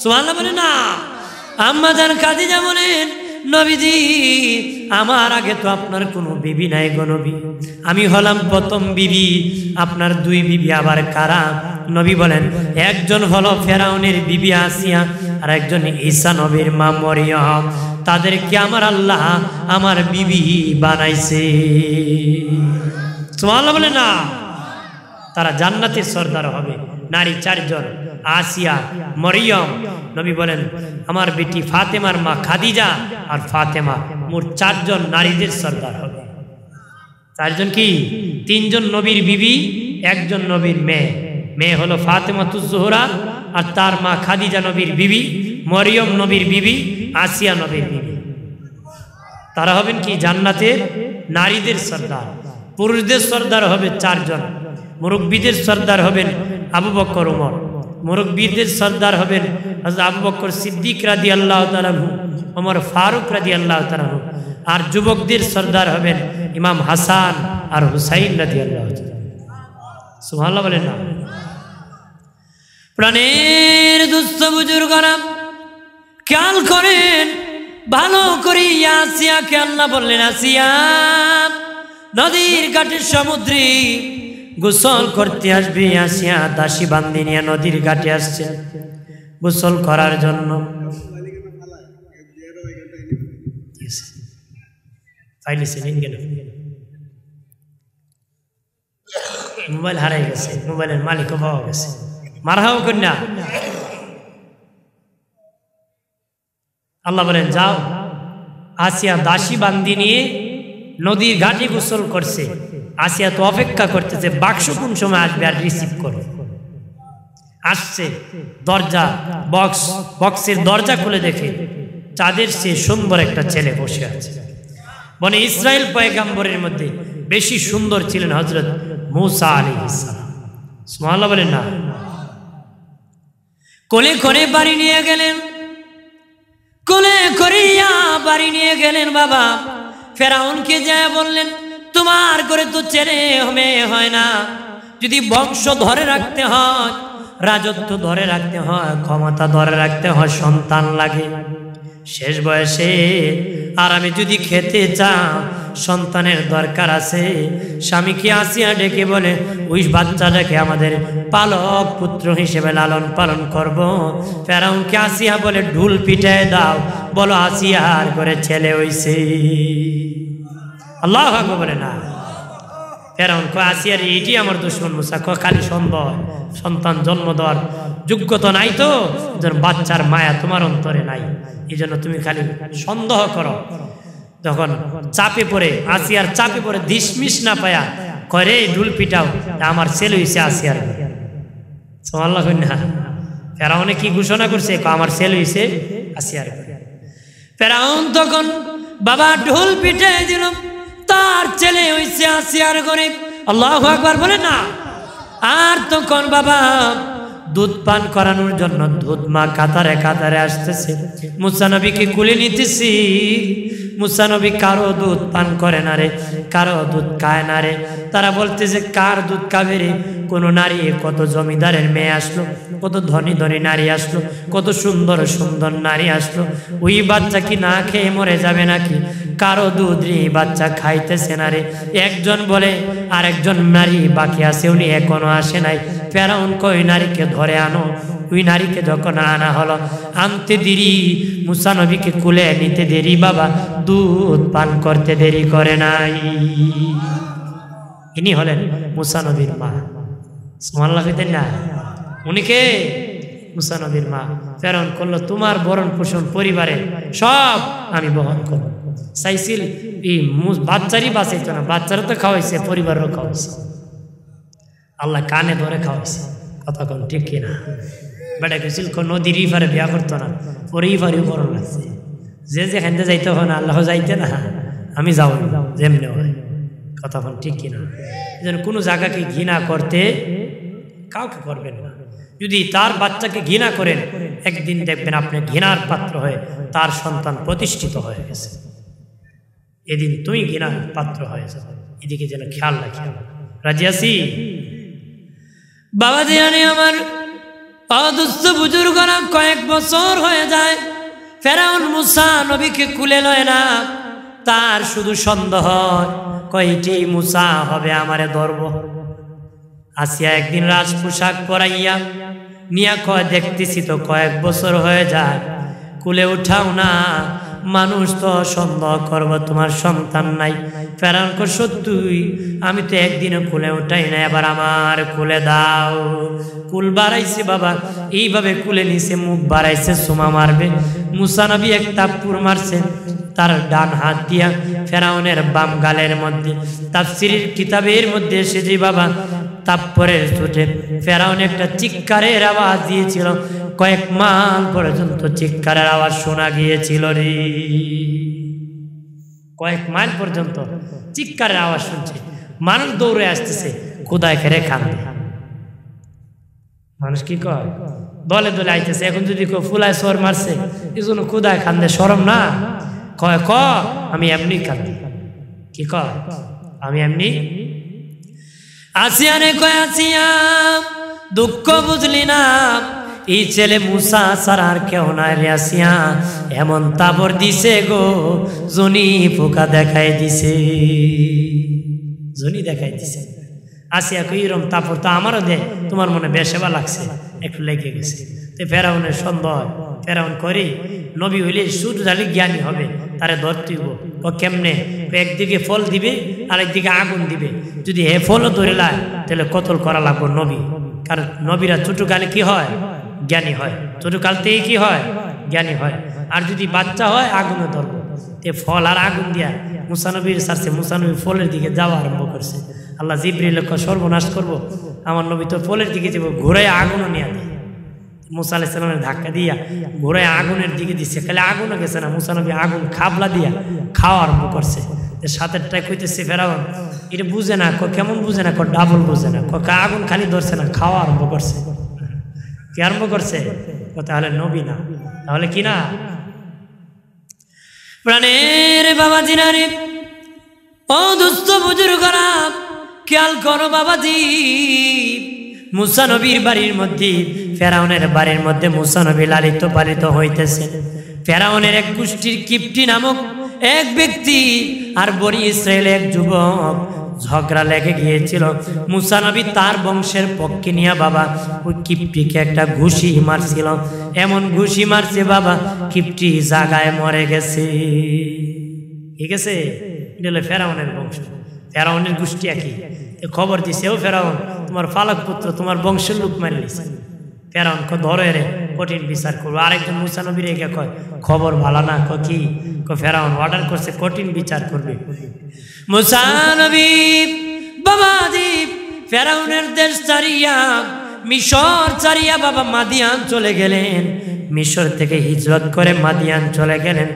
সুবহানাল্লাহ বলে না। আম্মা জান খাদিজা বলেন, নবীজি আমার আগে তো আপনার কোনো বিবি নাই গো নবী, আমি হলাম প্রথম বিবি। আপনার দুই বিবি আবার কারা? নবী বলেন, একজন হলো ফেরাউনের বিবি আসিয়া, আর একজন ঈসা নবীর মা মরিয়ম। তাদেরকে আমার আল্লাহ আমার বিবি বানাইছে। সুবহানাল্লাহ বলে না। তারা জান্নাতের সর্দার হবে। নারী 4 জন, আসিয়া, মরিয়ম। নবী বলেন আমার বেটি ফাতেমার মা খাদিজা আর ফাতেমা, মোট 4 জন নারীদের সর্দার হবে। 4 জন কি? 3 জন নবীর বিবি, 1 জন নবীর মেয়ে। মেয়ে হলো ফাতেমাতুজ জোহরা, আর তার মা খাদিজা নবীর বিবি, মরিয়ম নবীর বিবি, আসিয়া নবীর বিবি। তারা হবেন কি? জান্নাতের নারীদের সর্দার। পুরুষদের সর্দার হবে 4 জন। মুরব্বীদের সর্দার হবেন আবু বকর, ওমর। মুরব্বীদের সর্দার হবেন হযরত আবু বকর সিদ্দিক রাদিয়াল্লাহু তাআলা আনহু, ওমর ফারুক রাদিয়াল্লাহু তাআলা আনহু। আর যুবকদের সর্দার হবেন ইমাম হাসান আর হুসাইন রাদিয়াল্লাহু তাআলা। সুবহানাল্লাহ বলেন না। প্রাণের দুস্থ বুজুর্গরা খেয়াল করেন ভালো করে। আসিয়াকে আল্লাহ বললেন, আসিয়া নদীর ঘাটে সমুদ্রে গোসল করতে আসবে। আসিয়া দাসী বান্দি নিয়ে নদীর ঘাটে আসছে গোসল করার জন্য। মোবাইল হারাই গেছে, মোবাইলের মালিকও পাওয়া গেছে। মারহাও কন্যা। আল্লাহ বলেন যাও। আসিয়া দাসী বান্দি নিয়ে নদীর ঘাটে গোসল করছে। আসিয়া তো অপেক্ষা করতেছে বাক্স কোন সময় আসবে আর রিসিভ করবে। আসছে, দরজা বক্সের দরজা খুলে দেখে চাঁদের চেয়ে সুন্দর একটা ছেলে বসে আছে। বনে ইসরাইল পয়গম্বরের মধ্যে বেশি সুন্দর ছিলেন হযরত মূসা আলাইহিস সালাম। সুবহানাল্লাহ বলেন না। কোলে করে বাড়ি নিয়ে গেলেন, কোলে করিয়া বাড়ি নিয়ে গেলেন। বাবা ফেরাউনকে যায় বললেন তোমার করে তো ছেলে মেয়ে হয় না, যদি বংশ ধরে রাখতে হয়, রাজত্ব ধরে রাখতে হয়, ক্ষমতা ধরে রাখতে হয়, সন্তান লাগে শেষ বয়সে। আর আমি যদি খেতে চাও সন্তানের দরকার আছে। স্বামীকে আসিয়া ডেকে বলে ওই বাচ্চাটাকে আমাদের পালক পুত্র হিসেবে লালন পালন করব। ফেরাউনকে আসিয়া বলে ঢুল পিটায় দাও, বলো আসিয়ার করে ছেলে হইছে। আল্লাহু আকবার বলে না। ফেরাউন কয় আসিয়ার এইটি আমার দুশমন মুসা, খালি সন্তান জন্ম দেওয়ার যোগ্যতা নাই, তো যেন বাচ্চার মায়া তোমার অন্তরে নাই, এই জন্য তুমি খালি সন্দেহ করো। তখন চাপে পড়ে আসিয়ার চাপে পড়ে দিশমিশ না পায়া করে ঢুল পিটাও, আমার ছেলে হইছে আসিয়ার। সুবহানাল্লাহ কন্যা। ফেরাউনে কি ঘোষণা করছে? আমার ছেলে হইছে আসিয়ার। ফেরাউন তখন বাবা ঢোল পিটে দিল, তার ছেলে হইছে আসিয়ার ঘরে। আল্লাহু আকবার বলে না। আর তখন বাবা দুধ পান করানোর জন্য দুধ মা কাতারে কাতারে আসতেছে, মুসা নবীকে কুলে নিতেছি। মুসা নবী কারো দুধ পান করে না রে, কারো দুধ খায় না রে। তারা বলতেছে কার দুধ খাবে রে? কোন নারী, কত জমিদারের মেয়ে আসলো, কত ধনী ধনী নারী আসলো, কত সুন্দর সুন্দর নারী আসলো, ওই বাচ্চা কি না খেয়ে মরে যাবে নাকি? কারো দুধ রে বাচ্চা খাইতেছে না রে। একজন বলে আরেকজন নারী বাকি আছে, উনি এখনো আসে নাই। ফেরাউন কই নারীকে ধরে আনো। ওই নারীকে যখন আনা হলো, আনতে দেরি, মুসা নবীকে কুলে নিতে দেরি, বাবা দুধ পান করতে দেরি করে নাই। ইনি হলেন মুসা নবীর মা। সুবহানাল্লাহ কইতেন না। উনি কে? মুসা নবীর মা। ফেরাউন করলো তোমার ভরণ পোষণ পরিবারে সব আমি বহন করব। চাইছিল এই বাচ্চারই বাঁচাইতো না, বাচ্চারও তো খাওয়াইছে, পরিবারও খাওয়াইছে, আল্লাহ কানে ধরে খাওয়াইছে। কথা কোন ঠিক কিনা? বেটা গেছিল নদীর ইফারে বিয়া করতো না, ওর ইফারেও বড় লাগছে। যে যেখানে যাইতে হয় না, আল্লাহ যাইতে না, আমি যাও যেমনি হয়। কথা কোন ঠিক কিনা? যেন কোনো জায়গাকে ঘৃণা করতে কাউকে করবেন না। যদি তার বাচ্চাকে ঘৃণা করেন, একদিন দেখবেন আপনি ঘৃণার পাত্র হয়ে তার সন্তান প্রতিষ্ঠিত হয়ে গেছে। এদিন তুমি ঘৃণার পাত্র হয়ে যাবে, এদিকে যেন খেয়াল রাখি। রাজি আছি? বাবা জানি আমার অদুস্থ বুজুর্গরা কয়েক বছর হয়ে যায়, ফেরাউন মুসা নবীকে কুলে লয় না। তার শুধু সন্দেহ, কয়টি মুসা হবে আমারে ধরব। আসিয়া একদিন রাজ পোশাক পরাইয়া নিয়া কয় দেখতেছি তো কয়েক বছর হয়ে যায়, কুলে উঠাও না। মানুষ তো সন্দেহ করবো তোমার সন্তান নাই। ফেরাউন কয় সত্যই, আমি তো একদিনও কুলে উঠাই না, এবার আমার কুলে দাও। কুল বাড়াইছে বাবা, এইভাবে কুলে নিছে, মুখ বাড়াইছে, সুমা মারবে। মুসা নবী এক তাপ্পুর মারছে তার ডান হাত দিয়া ফেরাউনের বাম গালের মধ্যে। তাফসীরের কিতাবের মধ্যে এসেছে বাবা, তাপ্পরের চোটে ফেরাউন একটা চিৎকারের আওয়াজ দিয়েছিল, কয়েক মাইল পর্যন্ত চিৎকারের আওয়াজ শোনা গিয়েছিল রে। কয়েক মাইল পর্যন্ত চিৎকারের আওয়াজ শুনছে, মানুষ দৌড়ে আসতেছে, খোদায় খেরে কান্দে। মানুষ কি কয়, দলে দলে আইতেছে। এখন যদি কেউ ফুলায় সর মারছে, এই জন্য খোদায় কান্দে, শরম না? কয় আমি এমনি কান্দি। কি কয়, আমি এমনি। আসিয়া রে কয়, আসিয়া দুঃখ বুঝলি না, এই ছেলে মুসা ছাড়া আর কেউ নাই রে আসিয়া। এমন তাবর দিছে গো, জনি পোকা দেখাই দিছে, জনি দেখাই দিছে। আসিয়া কই এরম তাপর তো আমারও দে, তোমার মনে বেশেবা লাগছে, একটু লেগে গেছে। তো ফেরাউনের সন্দেহ, ফেরাউন করি নবী হইলে সুরজালি জ্ঞানী হবে, তারে ধরতেইব। ও কেমনে? একদিকে ফল দিবে আর একদিকে আগুন দিবে। যদি হে ফলও ধরে লায় তাহলে কতল করা লাগবে নবী, কারণ নবীরা ছোটকালে কি হয়, জ্ঞানী হয়। ছোটকাল থেকে কি হয়, জ্ঞানী হয়। আর যদি বাচ্চা হয় আগুনে ধরবো। তে ফল আর আগুন দিয়া মুসা নবীর ছাড়ছে, মুসা নবী ফলের দিকে যাওয়া আরম্ভ করছে। আল্লাহ জিবরিল সর্বনাশ করবো, আমার নবী তো ফলের দিকে যাবো, ঘুরে আগুনও নিয়ে দেয়। মুসা আলাইহিস সালামের ধাক্কা দিয়া ঘুরে আগুনের দিকে দিচ্ছে, খালি আগুনও গেছে না, মুসা নবী আগুন খাবলা দিয়া খাওয়া আরম্ভ করছে। সাথেরটাই কইতেছে ফেরাউন, এটা বুঝে না, কেমন বুঝে না, ডাবল বুঝে না, আগুন খালি ধরছে না, খাওয়া আরম্ভ করছে। কি আরম্ভ করছে? তাহলে নবী না, তাহলে কি না? প্রাণের বাবাজি না রে, ও দুস্থ বুজুর্গরা খেয়াল করো বাবাজি। মুসা নবীর বাড়ির মধ্যে, ফেরাউনের বাড়ির মধ্যে মুসা নবী লালিত পালিত হইতেছে। ফেরাউনের এক গোষ্ঠীর কিপ্টি নামক এক ব্যক্তি আর বনি ইসরায়েলের এক যুবক ঝগড়া লেগে গিয়েছিল। মুসা নবী তার বংশের পক্ষে নিয়ে বাবা ওই কিপ্টিকে একটা ঘুষি মারছিল। এমন ঘুষি মারছে বাবা, কিপ্টি জাগায় মরে গেছে। ঠিক আছে, এটা হলো ফেরাউনের বংশ, ফেরাউনের গোষ্ঠী একই। খবর দিছে, ও ফেরাউন, তোমার ফালাক পুত্র তোমার বংশের লোক মারি নিছে। ফেরাউন ধরে রে, কঠিন বিচার করবো। আরেকজন মুসা নবী রেখে কয়, খবর ভালো না। কি? ফেরাউন অর্ডার করছে, কঠিন বিচার করবে। মুসা নবী বাবাজি ফেরাউনের দেশ ছাড়িয়া, মিশর ছাড়িয়া বাবা মাদিয়ান চলে গেলেন। মিশর থেকে হিজরত করে মাদিয়ান চলে গেলেন।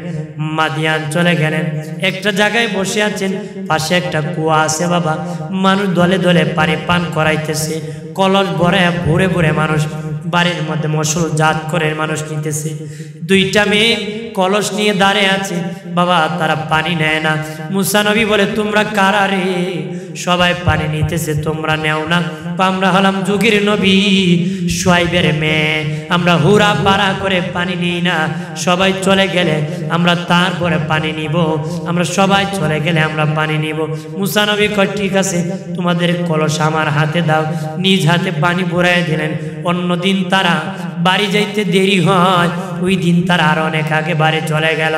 মাদিয়ান চলে গেলেন, একটা জায়গায় বসে আছেন, পাশে একটা কুয়া আছে বাবা। মানুষ দলে দলে পানি পান করাইতেছে, কলস ভরে ভরে ভরে মানুষ বাড়ির মধ্যে মশল জাত করে মানুষ নিতেছে। দুইটা মেয়ে কলস নিয়ে দাঁড়িয়ে আছে বাবা, তারা পানি নেয় না। মুসা নবী বলে, তোমরা কারা রে? সবাই পানি নিতেছে, তোমরা নেও না। আমরা হলাম যুগের নবী শুআইবের মেয়ে, আমরা হুরা পাড়া করে পানি নিই না। সবাই চলে গেলে আমরা তারপরে পানি নিব, আমরা সবাই চলে গেলে আমরা পানি নিব। মুসা নবী কয়, ঠিক আছে, তোমাদের কলস আমার হাতে দাও। নিজ হাতে পানি ভরাই দিলেন। অন্যদিন তারা বাড়ি যাইতে দেরি হয়, ওই দিন তারা আর অনেক আগে বাড়ি চলে গেল।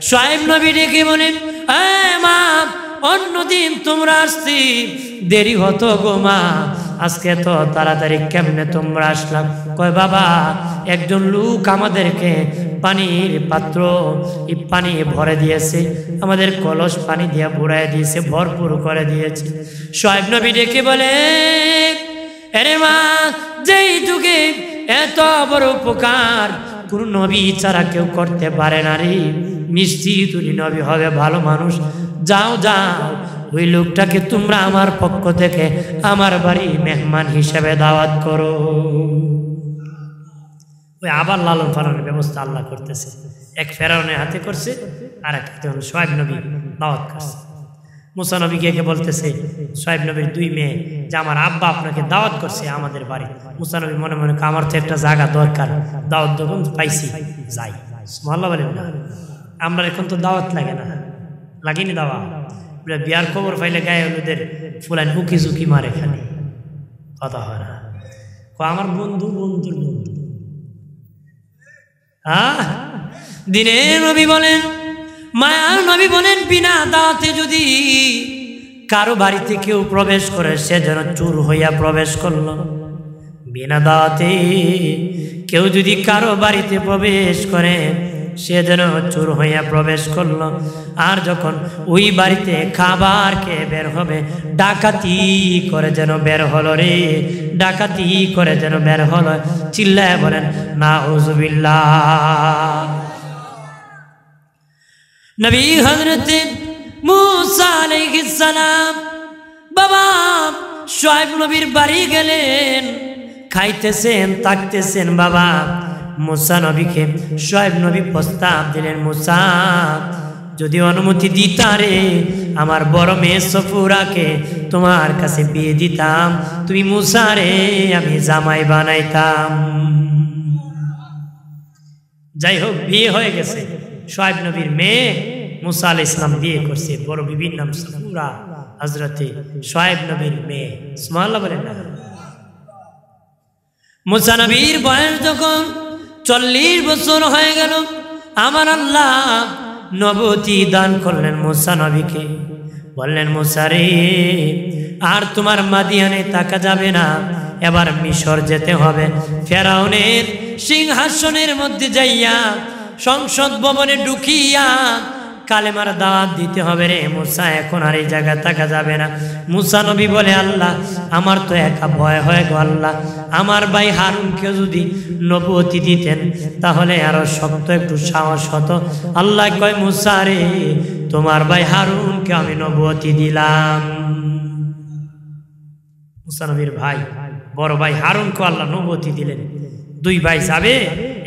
শুআইব নবী ডেকে বলেন, মা, অন্যদিন তোমরা আসছি, দেরি হতো গো মা, আজকে তো তাড়াতাড়ি কেমনে তোমরা আসলাম? কয়, বাবা একজন লোক আমাদেরকে পানির পাত্র পানি ভরে দিয়েছে, আমাদের কলস পানি দিয়ে ভরাই দিয়েছে, ভরপুর করে দিয়েছে। শুআইব নবী ডেকে বলে, আরে মা, যেই যুগে এত বড় উপকার কোন নবী ছাড়া কেউ করতে পারে না রে। নিশ্চিত উনি নবী হবে, ভালো মানুষ। যাও যাও, ওই লোকটাকে তোমরা আমার পক্ষ থেকে আমার বাড়ি মেহমান হিসেবে দাওয়াত করো। ওই আবার লালন পালনের ব্যবস্থা আল্লাহ করতেছে। এক ফেরাউনের হাতে করছে, আর এক হাতে শুআইব নবী দাওয়াত করছে। মুসা নবীকে বলতেছে শুআইব নবীর দুই মেয়ে যে, আমার আব্বা আপনাকে দাওয়াত করছে আমাদের বাড়ি। মুসা নবী মনে মনে, আমার তো একটা জায়গা দরকার, দাওয়াত যখন পাইছি যাই। সুবহানাল্লাহ বলেন না? আমরা এখন তো দাওয়াত লাগে না, লাগেনি দাওয়া। বিয়ার খবর পাইলে গায়ে হলুদের ফুলাইন উকি ঝুঁকি মারে, খালি কথা হয় না। আমার বন্ধু বন্ধুর বন্ধু। দিনে নবী বলেন, মায়ার নবী বলেন বিনা দাওয়াতে যদি কারো বাড়িতে কেউ প্রবেশ করে সে যেন চোর হইয়া প্রবেশ করলো। বিনা দাওয়াতে কেউ যদি কারো বাড়িতে প্রবেশ করে সে যেন চোর হইয়া প্রবেশ করলো। আর যখন ওই বাড়িতে খাবার খেয়ে বের হবে ডাকাতি করে যেন বের হলো রে, ডাকাতি করে যেন বের হলো। চিল্লায় বলেন নাউজুবিল্লাহ। নবী হযরত মুসা আলাইহিস সালাম বাবা শুআয়ব নবীর বাড়ি গেলেন, খাইতেছেন তাকতেছেন। বাবা মুসা নবীকে শুআয়ব নবী প্রস্তাব দিলেন, মুসা যদি অনুমতি দিতা রে আমার বড় মেয়ে সফুরাকে তোমার কাছে বিয়ে দিতাম, তুমি মুসা রে আমি জামাই বানাইতাম। যাই হোক বিয়ে হয়ে গেছে। শুআয়ব নবীর মেয়ে মুসা আলাইহিস সালাম বিয়ে করছে, বড় বিবির নাম সফুরা, হযরতে শুআয়ব নবীর মেয়ে। সুবহানাল্লাহ বলেন না। মুসা নবীর বয়স যখন 40 বছর হয়ে গেল, আমার আল্লাহ নবুয়তি দান করলেন মুসা নবীকে। বললেন মুসা রে আর তোমার মাদিয়ানে থাকা যাবে না, এবার মিশর যেতে হবে। ফেরাউনের সিংহাসনের মধ্যে যাইয়া সংসদ ভবনে ঢুকিয়া কালেমার দাওয়াত দিতে হবে রে মুসা, এখন আর এই জায়গায় থাকা যাবে না। মুসা নবী বলে আল্লাহ আমার তো একা ভয় হয়ে গো, আল্লাহ আমার ভাই হারুনকে যদি নবুয়তি দিতেন তাহলে আরো শক্ত একটু সাহস হতো। আল্লাহ কয় মুসা রে তোমার ভাই হারুনকে আমি নবুয়তি দিলাম। মুসা নবীর ভাই বড় ভাই হারুনকে আল্লাহ নবুয়তি দিলেন। 2 ভাই যাবে।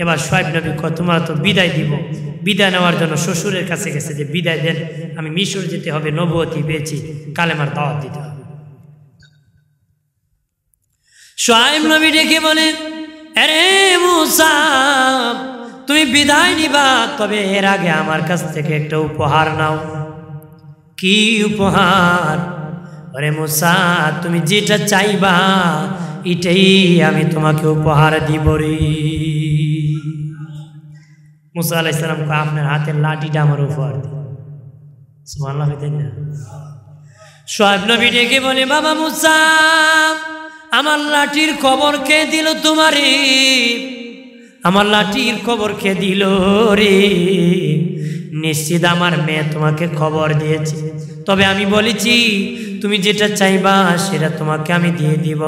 এবার শুআয়ব নবী কয় তোমরা তো বিদায় দিব। বিদায় নেওয়ার জন্য শ্বশুরের কাছে গেছে যে বিদায় দেন, আমি মিশর যেতে হবে, নবুয়তি পেয়েছি, কালেমার দাওয়াত দিতে হবে। শুআয়ব নবী ডেকে বলে আরে মুসা তুমি বিদায় নিবা, তবে এর আগে আমার কাছ থেকে একটা উপহার নাও। কি উপহার? আরে মুসা তুমি যেটা চাইবা এটাই আমি তোমাকে উপহার দিব রে। মুসা আলাইহিস সালাম কয় আপনার হাতের লাঠিটা আমার উপহার দিন। সুবহানাল্লাহ বলেন না। শুআয়ব নবী ডেকে বলে বাবা মুসা আমার লাঠির খবর কে দিল তোমারে? আমার লাঠির খবর কে দিল রে? নিশ্চিত আমার মেয়ে তোমাকে খবর দিয়েছে, তবে আমি বলেছি তুমি যেটা চাইবা সেটা তোমাকে আমি দিয়ে দিব।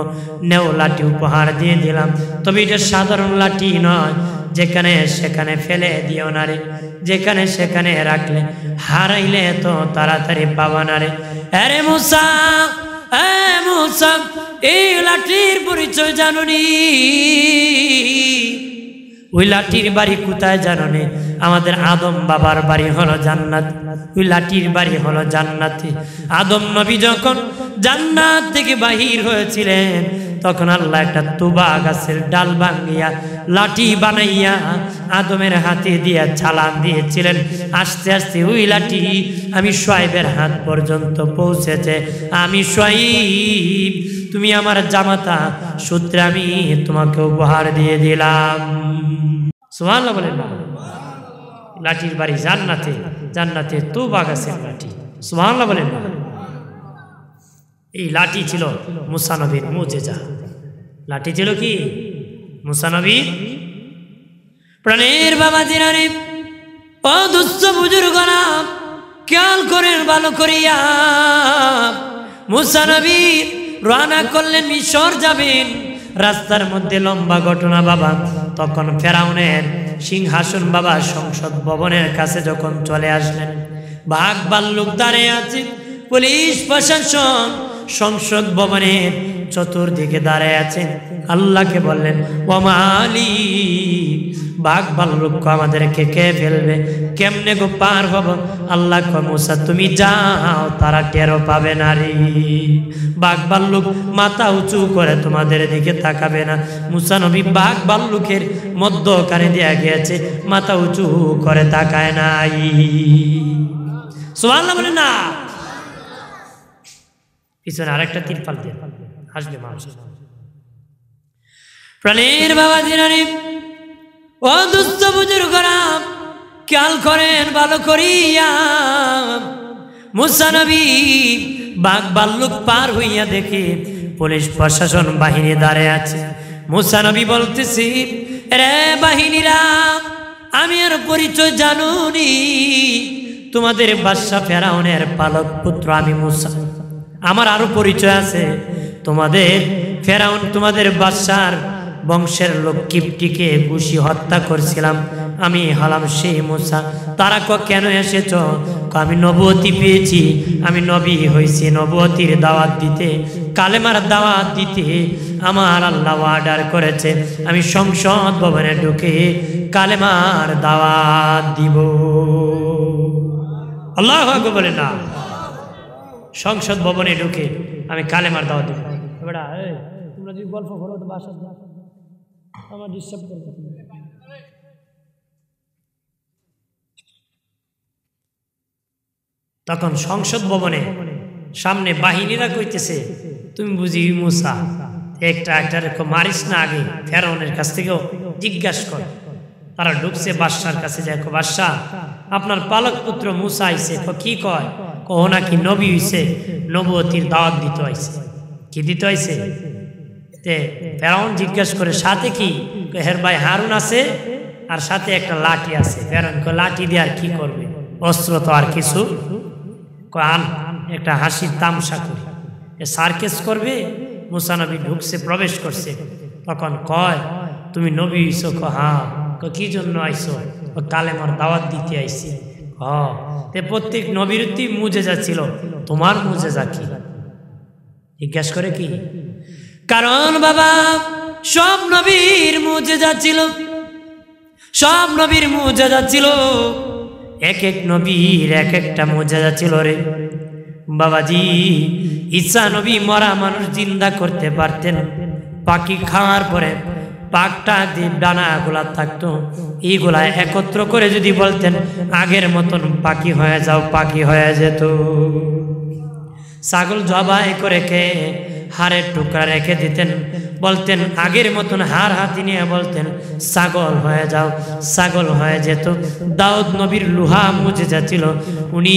নেও লাঠি উপহার দিয়ে দিলাম, তবে এটা সাধারণ লাঠি নয়, যেখানে সেখানে ফেলে দিও না রে, যেখানে সেখানে রাখলে হারাইলে তো তাড়াতাড়ি পাবা না রে। আরে মুসা মুসা এই লাঠির পরিচয় জানোনি? ওই লাঠির বাড়ি কোথায় জানো নে? আমাদের আদম বাবার বাড়ি হলো জান্নাত, ওই লাঠির বাড়ি হলো জান্নাতে। আদম নবী যখন জান্নাত থেকে বাহির হয়েছিলেন তখন আল্লাহ একটা তুবা গাছের ডাল ভাঙিয়া লাঠি বানাইয়া আদমের হাতে দিয়া চালান দিয়েছিলেন। আস্তে আস্তে ওই লাঠি আমি শুআয়বের হাত পর্যন্ত পৌঁছেছে। আমি শুআয়ব তুমি আমার জামাতা, সূত্রে আমি তোমাকে উপহার দিয়ে দিলাম। সুবহানাল্লাহ বলেন না। লাঠির বাড়ি জান্নাতে, জান্নাতে তুবা গাছের লাঠি। সুবহানাল্লাহ বলেন না। এই লাঠি ছিল মুসা নবীর মুজিজা। লাঠি ছিল কি? মুসা নবীর প্রাণের বাবা জিরানি ও দুস্থ বুজুর্গরা খেয়াল করেন ভালো করিয়া। মুসা নবী রওনা করলেন মিশর যাবেন। রাস্তার মধ্যে লম্বা ঘটনা বাবা। তখন ফেরাউনের সিংহাসন বাবা সংসদ ভবনের কাছে যখন চলে আসলেন, বাঘ ভাল্লুক দাঁড়িয়ে আছে, পুলিশ প্রশাসন সংসদ ভবনের চতুর্দিকে দাঁড়িয়ে আছেন। আল্লাহকে বললেন ও মালিক বাঘ ভাল্লুক আমাদেরকে কে ফেলবে, কেমনে গো পার হব? আল্লাহ কয় মুসা তুমি যাও, তারা টেরও পাবে না রে। বাঘ ভাল্লুক মাথা উঁচু করে তোমাদের দিকে তাকাবে না। মুসা নবী বাঘ ভাল্লুকের মধ্যখানে দেয়া গিয়েছে, মাথা উঁচু করে তাকায় নাই। সুবহানাল্লাহ বলেন না। পিছনে আরেকটা তিরপাল দিয়ে আসবে মানুষ। প্রাণের বাবা জিরানি ও দুস্থ বুজুর্গরা খেয়াল করেন ভালো করিয়া, মুসা নবী বাঘ ভাল্লুক পার হইয়া দেখে পুলিশ প্রশাসন বাহিনী দাঁড়িয়ে আছে। মুসা নবী বলতেছি, রে বাহিনীরা, আমি আর পরিচয় জানুনি, তোমাদের বাদশা ফেরাউনের পালক পুত্র আমি মুসা। আমার আরো পরিচয় আছে, তোমাদের ফেরাউন তোমাদের বাদশার বংশের লোক কিপ্টিকে ঘুষি হত্যা করছিলাম, আমি হলাম সেই মুসা। তারা কেন এসেছ? আমি নবুয়তি পেয়েছি, আমি নবী হয়েছি নবুয়তির দাওয়াত দিতে, কালেমার দাওয়াত দিতে আমার আল্লাহ অর্ডার করেছে, আমি সংসদ ভবনে ঢুকে কালেমার দাওয়াত দিব। আল্লাহু আকবার বলে না, সংসদ ভবনে ঢুকে আমি কালেমার দাওয়াত দিব। বেটা তোমরা যদি গল্প করো তো বাসা আমার ডিস্টার্ব করবে। তখন সংসদ ভবনে সামনে বাহিনীরা কইতেছে, তুমি বুঝি মুসা, একটা মারিস না, আগে ফেরাউনের কাছ থেকেও জিজ্ঞাসা কর। তারা ঢুকছে বাদশার কাছে, যায় বাদশাহ আপনার পালক পুত্র মুসা আইছে। কি কয়? ও নাকি নবী হইছে, নবুয়তির দাওয়াত দিতে আইছে। কি দিতে আইছে? ফেরাউন জিজ্ঞাসা করে সাথে কি? হের ভাই হারুন আছে আর সাথে একটা লাঠি আছে। ফেরাউন লাঠি দিয়ে আর কি করবে, অস্ত্র তো আর কিছু। আন একটা হাসির তামসা করে সার্কেস করবে। মুসা নবী ঢুকছে, প্রবেশ করছে, তখন কয় তুমি নবী হইছো? হ্যাঁ। কি জন্য আইছো? কালেমার দাওয়াত দিতে আইছি। প্রত্যেক নবীর মুজেজা ছিল, তোমার মুজেজা কি? জিজ্ঞাস করে কি? কারণ বাবা সব নবীর মুজেজা ছিল, সব নবীর মুজেজা ছিল, এক এক নবীর এক একটা মুজেজা ছিল রে বাবাজি। ঈসা নবী মরা মানুষ জিন্দা করতে পারতেন, পাখি খাওয়ার পরে পাকটা যে ডানাগুলা থাকতো এইগুলা একত্র করে যদি বলতেন আগের মতন পাখি হয়ে যাও, পাখি হয়ে যেত। ছাগল জবাই করে খেয়ে হাড়ের টুকরা রেখে দিতেন, বলতেন আগের মতন হাড় হাতি নিয়ে বলতেন ছাগল হয়ে যাও, ছাগল হয়ে যেত। দাউদ নবীর লোহা মুজেজা ছিল, উনি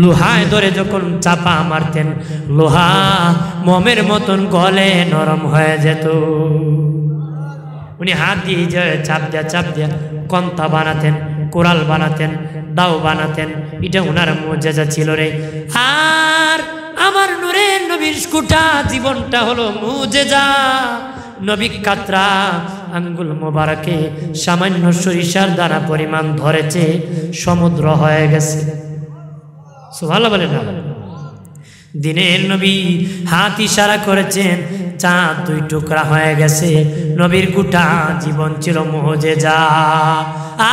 লোহায় ধরে যখন চাপা মারতেন লোহা মোমের মতন গলে নরম হয়ে যেত। উনি হাত দিয়ে চাপ দিয়া কন্তা বানাতেন, কোরাল বানাতেন, দাও বানাতেন, এটা উনার মুজেজা ছিল রে। আর আমার নূরের নবীর গোটা জীবনটা হলো মুজেজা। নবী কাতরা আঙ্গুল মোবারকে সামান্য সরিষার দানা পরিমাণ ধরেছে, সমুদ্র হয়ে গেছে। সুবহানাল্লাহ বলে না? দিনের নবী হাত ইশারা করেছেন, চাঁদ দুই টুকরা হয়ে গেছে। নবীর গোটা জীবন ছিল মুজেজা।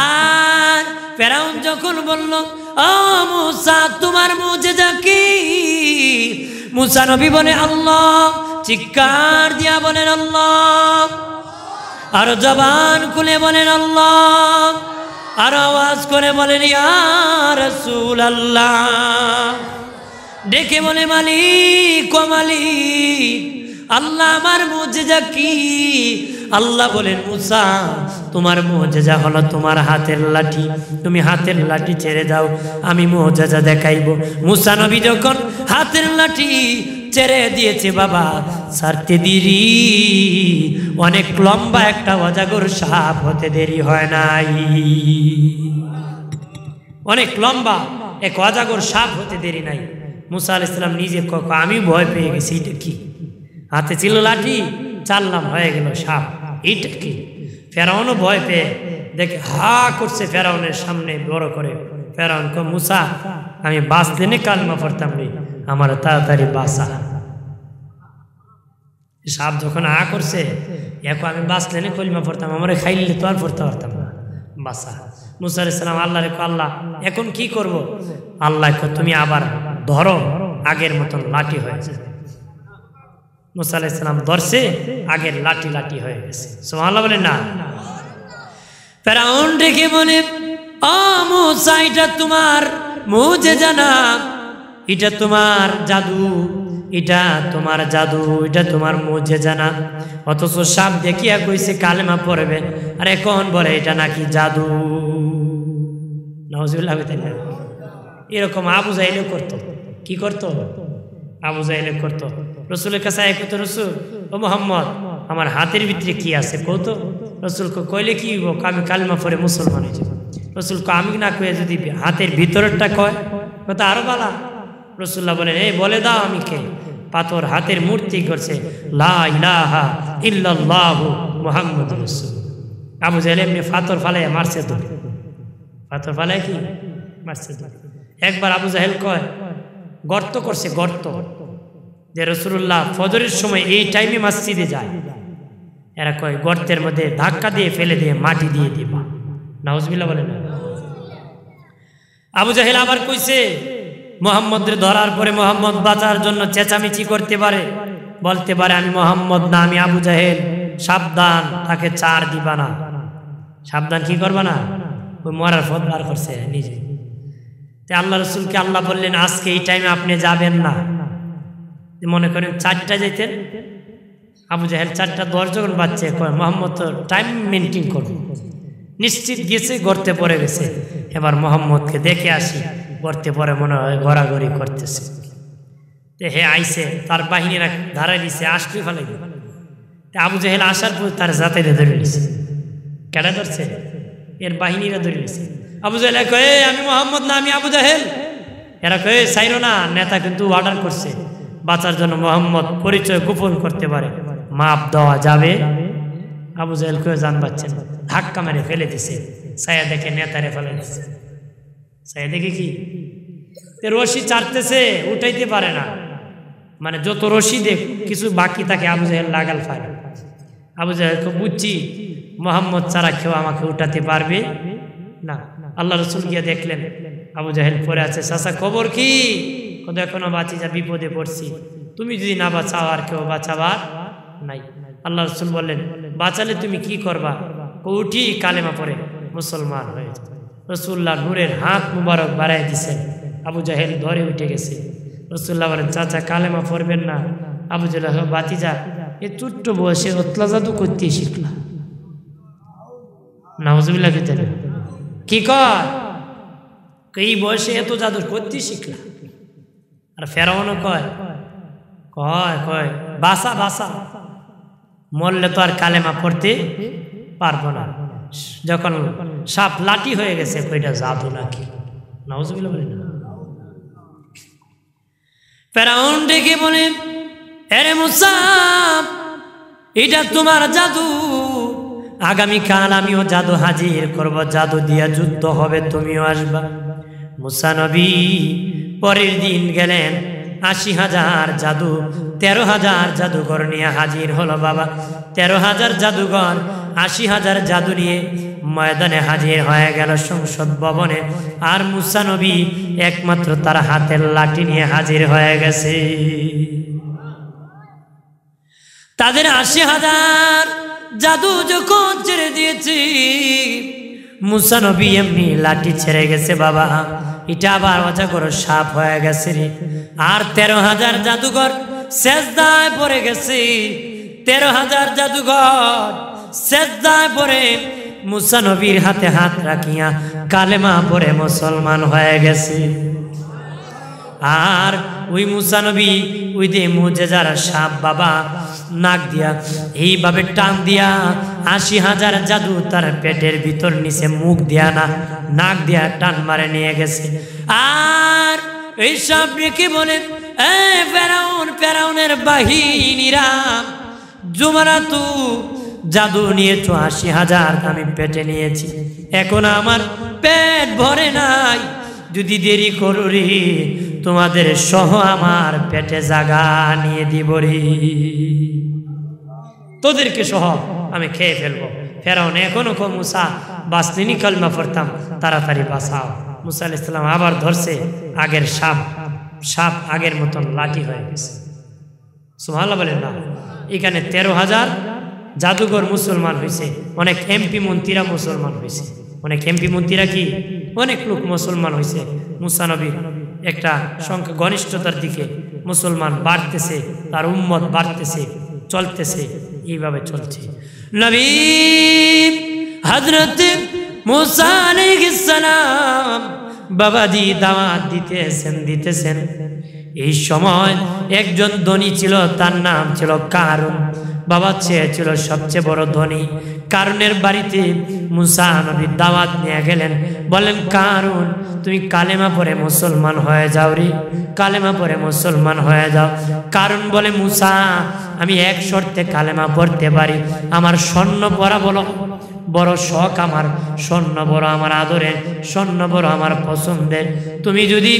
আর ফেরাউন যখন বলল ও মুসা তোমার মুজেজা কি? মুসা নবী বলে আল্লাহ, চিৎকার দিয়া বলেন আল্লাহ, আর জবান খুলে বলেন আল্লাহ, আর আওয়াজ করে বলেন ইয়া রাসূলুল্লাহ, ডেকে বলে মালিক ও মালিক, আল্লাহ আমার মুজেজা কি? আল্লাহ বলেন মুসা তোমার মুজেজা হলো তোমার হাতের লাঠি, তুমি হাতের লাঠি ছেড়ে দাও, আমি মুজেজা দেখাইব। মুসা নবী যখন হাতের লাঠি ছেড়ে দিয়েছে বাবা, ছাড়তে দেরি, অনেক লম্বা একটা অজাগর সাপ হতে দেরি হয় নাই। অনেক লম্বা এক অজাগর সাপ হতে দেরি নাই। মুসা আলাইহিস সালাম নিজে আমি ভয় পেয়ে গেছি, এটা কি? হাতে ছিল লাঠি, চাললাম, হয়ে গেল সাপ, এইটা কি? ফেরাউনও ভয় পেয়ে দেখে হা করছে ফেরাউনের সামনে বড় করে। ফেরাউন কো মুসা আমি বাঁচলে নে কালমা পড়তাম রে, আমার তাড়াতাড়ি বাঁচা। সাপ যখন হা করছে, এখন আমি বাঁচলে নে কলমা পড়তাম, আমার খাইলে তো আর পড়তে পারতাম না, বাঁচা। মুসা আলাইহিস সালাম আল্লাহ রেখো, আল্লাহ এখন কি করব? আল্লাহ তুমি আবার ধরো, আগের মতন লাঠি হয়েছে। মুসা আলাইহিস সালাম ধরছে, আগের লাঠি লাঠি হয়ে গেছে। সুবহানাল্লাহ বলেন না? ফেরাউন ডেকে বলে ও মুসা এটা তোমার মুজেজা না, এটা তোমার জাদু, এটা তোমার জাদু, এটা তোমার মুজেজা না। অথচ সাপ দেখিয়া কইছে কালেমা পড়বে, আর এখন বলে এটা নাকি জাদু। নাউজুবিল্লাহ। এরকম আবু জাহেলও করতো। কি করতো? আবু জাহেল করতো। রসুলের কাছে আয় কত, রসুল ও মোহাম্মদ আমার হাতের ভিতরে কি আছে কত? রসুল কইলে কি আমি কালিমা পড়ে মুসলমান হয়ে যাব। রসুল আমি না কয়ে যদি হাতের ভিতরেরটা কয় কথা আরো বালা। রসুল্লাহ বলেন এই বলে দাও আমি কে? পাথর হাতের মূর্তি করছে লা ইলাহা ইল্লাল্লাহু মুহাম্মাদুর রাসূল। আবু জাহেল এমনি পাথর ফালাইয়া মারছে ধরে, পাথর ফালায় কি মারছে ধরে। একবার আবু জাহেল কয় গর্ত করছে, গর্ত যে রাসূলুল্লাহ ফজরের সময় এই টাইমে মসজিদে যায়। এরা কয় গর্তের মধ্যে ধাক্কা দিয়ে ফেলে দিয়ে মাটি দিয়ে দিবা। নাউজুবিল্লাহ বলে না। আবু জাহেল আবার কইছে মুহাম্মদের ধরার পরে মুহাম্মদ বাঁচার জন্য চেঁচামেচি করতে পারে, বলতে পারে আমি মুহাম্মদ না আমি আবু জাহেল, সাবধান তাকে চার দিবা না। সাবধান কি করবা না? ওই মরার পথ বার করছে নিজে। আল্লাহ রসুলকে আল্লাহ বললেন আজকে এই টাইমে আপনি যাবেন না। মনে করেন 4টা যেতেন, আবু জাহেল 4:10 যখন বাচ্চা কয় মোহাম্মদ তো টাইম মেনটেন করবে, নিশ্চিত গেছে গর্তে পড়ে গেছে। এবার মোহাম্মদকে দেখে আসি, গর্তে পরে মনে হয় ঘোরাঘুরি করতেছে। হে আইসে, তার বাহিনীরা ধারাই দিছে, আসতে ফেলে। আবু জাহেল আসার পর তার জাতেরে ধরে নিছে। কেডা ধরছে? এর বাহিনীরা ধরে নিছে। আবু জাহেল কয়ে আমি মোহাম্মদ না আমি আবু জাহেল। এরা কয়ে সাইরো না, নেতা কিন্তু অর্ডার করছে বাঁচার জন্য মোহাম্মদ পরিচয় গোপন করতে পারে, মাপ দেওয়া যাবে। আবু জাহেল কয়ে জান পাচ্ছেন, ধাক্কা মেরে ফেলে দিছে। ছায়া দেখে নেতারে ফেলে দিছে। ছায়া দেখে কি রশি চাটতেছে, উঠাইতে পারে না। মানে যত রশি দেখ কিছু বাকি থাকে, আবু জাহেল লাগাল ফারে। আবু জাহেলকে বুঝছি মোহাম্মদ ছাড়া কেউ আমাকে উঠাতে পারবে না। আল্লাহ রসুল গিয়ে দেখলেন আবু জাহেল পরে আছে। চাচা খবর কি? এখনো বাঁচি যা, বিপদে পড়ছি, তুমি যদি না বাঁচাও আর কেউ বাঁচাবার নাই। আল্লাহ রসুল বললেন বাঁচালে তুমি কি করবা? উঠি কালেমা পড়ে মুসলমান হয়ে যাবে। রসুল্লাহ নূরের হাত মুবারক বাড়াই দিছেন, আবু জাহেল ধরে উঠে গেছে। রসুল্লাহ বলেন চাচা কালেমা পড়বেন না? আবু জাহেল বাতি যা, এ ছোট্ট বয়সে অতলা জাদু করতে শিখলা। নাউজুবিল্লাহ। কি কয় এই বয়সে এত জাদু করতে শিখলা? আর ফেরাউনও কয় কয় কয় বাসা বাসা, মরলে তো আর কালেমা পড়তে পারবো না। যখন সাপ লাঠি হয়ে গেছে কইটা জাদু নাকি? নাউজুবিল্লাহ বলেন। ফেরাউন ডেকে বলেন আরে মুসা এটা তোমার জাদু, আগামীকাল আমিও জাদু হাজির করব, জাদু দিয়া যুদ্ধ হবে, তুমিও আসবা। মুসা নবী পরের দিন গেলেন, 80,000 জাদু 13,000 জাদুঘর নিয়ে হাজির হলো। বাবা 13,000 জাদুঘর 80,000 জাদু নিয়ে ময়দানে হাজির হয়ে গেল সংসদ ভবনে। আর মুসা নবী একমাত্র তার হাতের লাঠি নিয়ে হাজির হয়ে গেছে। তাদের 80,000 জাদু যখন ছেড়ে দিয়েছি, মুসা নবী এমনি লাঠি ছেড়ে গেছে। বাবা এটা আবার অজাগর সাপ হয়ে গেছে রে। আর 13,000 জাদুঘর সেজদায় পড়ে গেছে। 13,000 জাদুঘর সেজদায় পড়ে মুসা নবীর হাতে হাত রাখিয়া কালেমা পড়ে মুসলমান হয়ে গেছে। আর ওই মুসা নবী ওই যে মুজেজার সাপ বাবা নাক দিয়া এইভাবে টান দিয়া 80,000 জাদু তার পেটের ভিতর নিচে, মুখ দিয়া না নাক দিয়া টান মারে নিয়ে গেছে। আর এই সাপ রেখে বলেন ফেরাউন, ফেরাউনের বাহিনীরা জুমারাতু জাদু নিয়েছো 80,000, আমি পেটে নিয়েছি, এখন আমার পেট ভরে নাই, যদি দেরি করো রে তোমাদের সহ আমার পেটে জায়গা নিয়ে দিব রে, তোদেরকে সহ আমি খেয়ে ফেলবো। ফেরাউন এখনো কো মুসা বাসলিনি কালমা পড়তাম, তাড়াতাড়ি বাঁচাও। মুসা আলাইহিস সালাম আবার ধরছে, আগের সাপ আগের মতন লাঠি হয়ে গেছে। সুবহানাল্লাহ বলেন না। এখানে 13,000 জাদুঘর মুসলমান হয়েছে, অনেক এমপি মন্ত্রীরা মুসলমান হয়েছে, অনেক এমপি মন্ত্রীরা কি অনেক লোক মুসলমান হয়েছে। মুসা নবীর একটা সংখ্যা ঘনিষ্ঠতার দিকে মুসলমান বাড়তেছে, তার উম্মত বাড়তেছে, চলতেছে, এইভাবে চলছে। নবী হযরত মুসা আলাইহিস সালাম বাবাজি দাওয়াত দিতেছেন। এই সময় একজন ধনী ছিল, তার নাম ছিল কারুন। বাবা ছিল সবচেয়ে বড় ধনী। কারুনের বাড়িতে মুসা নবী দাওয়াত নিয়ে গেলেন। বলেন, কারুন তুমি কালেমা পড়ে মুসলমান হয়ে যাও রে, কালেমা পড়ে মুসলমান হয়ে যাও। কারুন বলে, মুসা আমি এক শর্তে কালেমা পড়তে পারি, আমার স্বর্ণ পরা বড় শখ, আমার স্বর্ণ বড় আমার আদরের, স্বর্ণ বড় আমার পছন্দের। তুমি যদি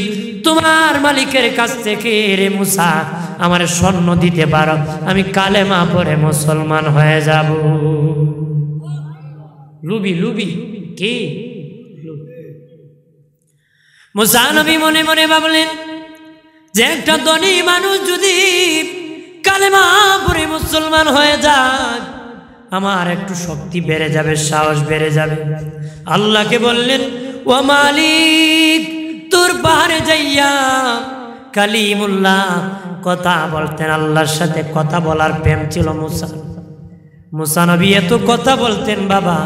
তোমার মালিকের কাছ থেকে রে মুসা আমার স্বর্ণ দিতে পারো, আমি কালেমা পড়ে মুসলমান হয়ে যাব। লুবি কি মুসা নবী মনে মনে ভাবলেন যে একটা ধনী মানুষ যদি কালেমা পড়ে মুসলমান হয়ে যায়, আমার একটু শক্তি বেড়ে যাবে, সাহস বেড়ে যাবে। আল্লাহকে বললেন, ও মালিক, তোর পাহাড়ে যাইয়া কালিমুল্লাহ কথা বলতেন, আল্লাহর সাথে কথা বলার প্রেম ছিল মুসা নবী এত কথা বলতেন বাবা।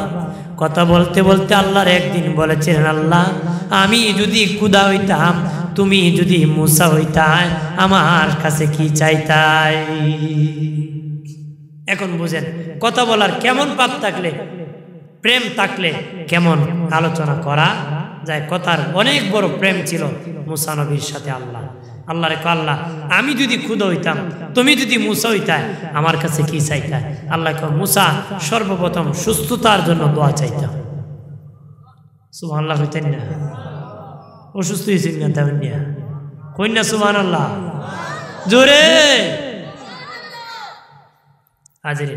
কথা বলতে বলতে আল্লাহর একদিন বলেছিলেন, আল্লাহ আমি যদি খুদা হইতাম, তুমি যদি মুসা হইতাই, আমার কাছে কি চাইতাই? এখন বুঝেন কথা বলার কেমন পাপ থাকলে, প্রেম থাকলে কেমন আলোচনা করা যায়। কথার অনেক বড় প্রেম ছিল মুসা নবীর সাথে। আল্লাহ রেখো, আল্লাহ আমি যদি খুদা হইতাম, তুমি যদি মুসা হইতাই, আমার কাছে কি চাইতাই? আল্লাহ মুসা সর্বপ্রথম সুস্থতার জন্য দোয়া চাইতাম। সুবহানাল্লাহ হইতেন না? অসুস্থ হয়েছেন না তেমন নিয়া কন্যা সুবহানাল্লাহ জোরে। হাজির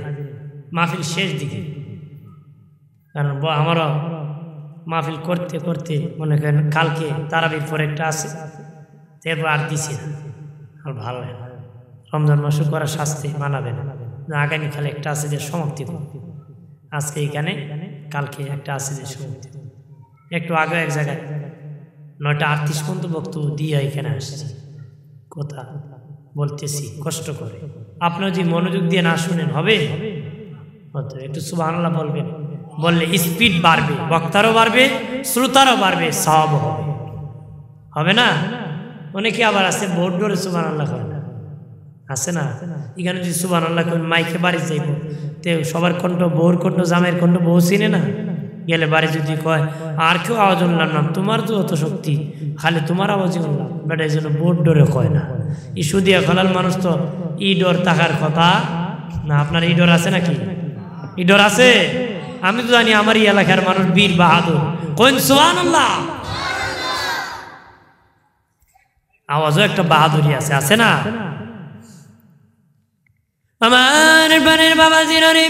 মাহফিল শেষ দিকে, কারণ আমারও মাহফিল করতে করতে মনে করেন কালকে তারাবির পরে একটা আছে, এরপর আর দিছি না, আর ভালো হয় না। রমজান মাসে করা শাস্তি মানাবে না। আগামীকালে একটা আছে যে সমাপ্তি, আজকে এখানে, কালকে একটা আছে যে সমাপ্তি। একটু আগে এক জায়গায় 9:38 পর্যন্ত বক্তব্য দিয়ে এখানে আসছি, কথা বলতেছি কষ্ট করে। আপনার যদি মনোযোগ দিয়ে না শুনেন হবে? একটু সুবহানাল্লাহ বলবেন, বললে স্পিড বাড়বে, বক্তারও বাড়বে, শ্রোতারও বাড়বে, সব হবে না? অনেকে আবার আছে বোর্ড ধরে সুবহানাল্লাহ করে না, আছে না? এখানে যদি সুবহানাল্লাহ করেন মাইকে বাড়ি যাইব, তে সবার কণ্ঠ, বউর কণ্ঠ, জামের কণ্ঠ বউ চিনে না। গেলে বাড়ি যদি কয় আর কেউ আওয়াজ উঠলাম না, তোমার তো অত শক্তি, খালি তোমার আওয়াজই উঠলাম, বেটা এই জন্য বোর্ড ডরে কয় না। ইস্যু দিয়া খলাল মানুষ তো ইডর থাকার কথা না। আপনার ইডর আছে নাকি? ইডর আছে? আমি তো জানি আমার এই এলাকার মানুষ বীর বাহাদুর, কোন সুবহানাল্লাহ, আওয়াজও একটা বাহাদুরি আছে, আছে না? আমার বানের বাবাজিরা রে,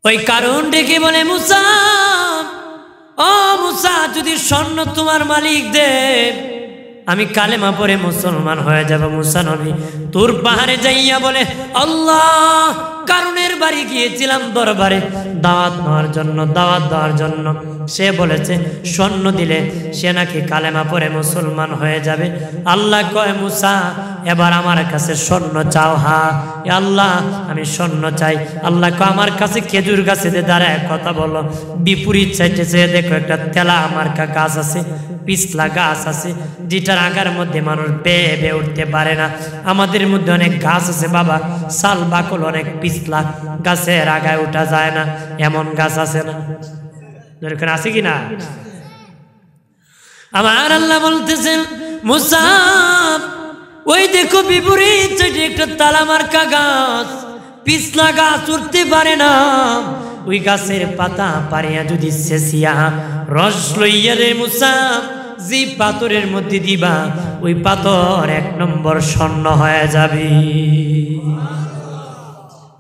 ওই কারণ ডেকে বলে, মুসা ও মুসা, যদি স্বর্ণ তোমার মালিক দে, আমি কালেমা পড়ে মুসলমান হয়ে যাব। মুসা নবী তোর পাহাড়ে যাইয়া বলে, আল্লাহ কারণের বাড়ি গিয়েছিলাম দরবারে দাওয়াত দেওয়ার জন্য, সে বলেছে স্বর্ণ দিলে সে নাকি কালেমা পড়ে মুসলমান হয়ে যাবে। আল্লাহ কয়, মুসা এবার আমার কাছে স্বর্ণ চাও? হা আল্লাহ আমি স্বর্ণ চাই। আল্লাহ কয়, আমার কাছে খেজুর গাছে দাঁড়ায় কথা বলো। বিপরীত সাইডে চেয়ে দেখো একটা তেলা মার্কা গাছ আছে, পিছলা গাছ আছে, যেটার আগার মধ্যে মানুষ বেয়ে উঠতে পারে না। আমাদের মধ্যে অনেক গাছ আছে বাবা, সাল বাকল অনেক পিছলা, গাছের আগায় উঠা যায় না, এমন গাছ আছে না? দরকার আছে কি না? আমার আল্লাহ বলতেছেন, মুসা ওই দেখো বিপরীত সাইডে একটা তালা মার্কা গাছ, পিছলা গাছ উঠতে পারে না। ওই গাছের পাতা পারিয়া যদি শেষিয়া রস লইয়া রে মুসা যে পাথরের মধ্যে দিবা, ওই পাথর 1 নম্বর স্বর্ণ হয়ে যাবে।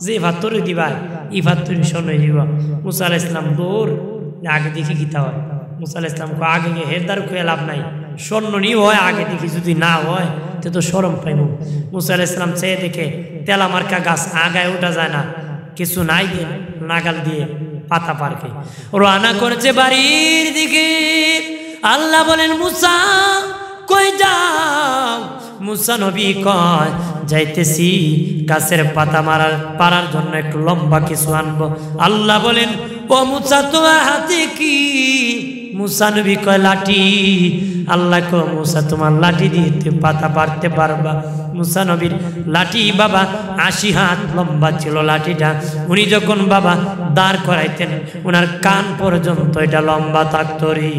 যে পাথরে দিবা এই পাথরের স্বর্ণ দিবা। মুসা আলাইহিস সালাম দৌড় আগে দেখি গীতা হয়। মুসা আলাইহিস সালাম আগে গিয়ে হেরদার খুঁয়ে লাভ নাই, স্বর্ণ নিয়ে হয় আগে দেখি, যদি না হয় তো শরম পাইব। মুসা আলাইহিস সালাম চেয়ে দেখে তেলা মার্কা গাছ, আগায় ওঠা যায় না, কিছু নাই দিয়ে নাগাল দিয়ে পাতা পারকে রওনা করেছে বাড়ির দিকে। আল্লাহ বলেন, মুসা কই যাও? মুসা নবী কয়, যাইতেছি গাছের পাতা পারার জন্য একটু লম্বা কিছু আনবো। আল্লাহ বলেন, ও মুসা তোমার হাতে কি? মুসা নবী কয় লাঠি। আল্লাহ কয় মুসা তোমার লাঠি দিয়ে পাতা পারতে পারবা? মুসা নবীর লাঠি বাবা 80 হাত লম্বা ছিল লাঠিটা। উনি যখন বাবা দাঁড় করাইতেন ওনার কান পর্যন্ত এটা লম্বা থাকতো রে।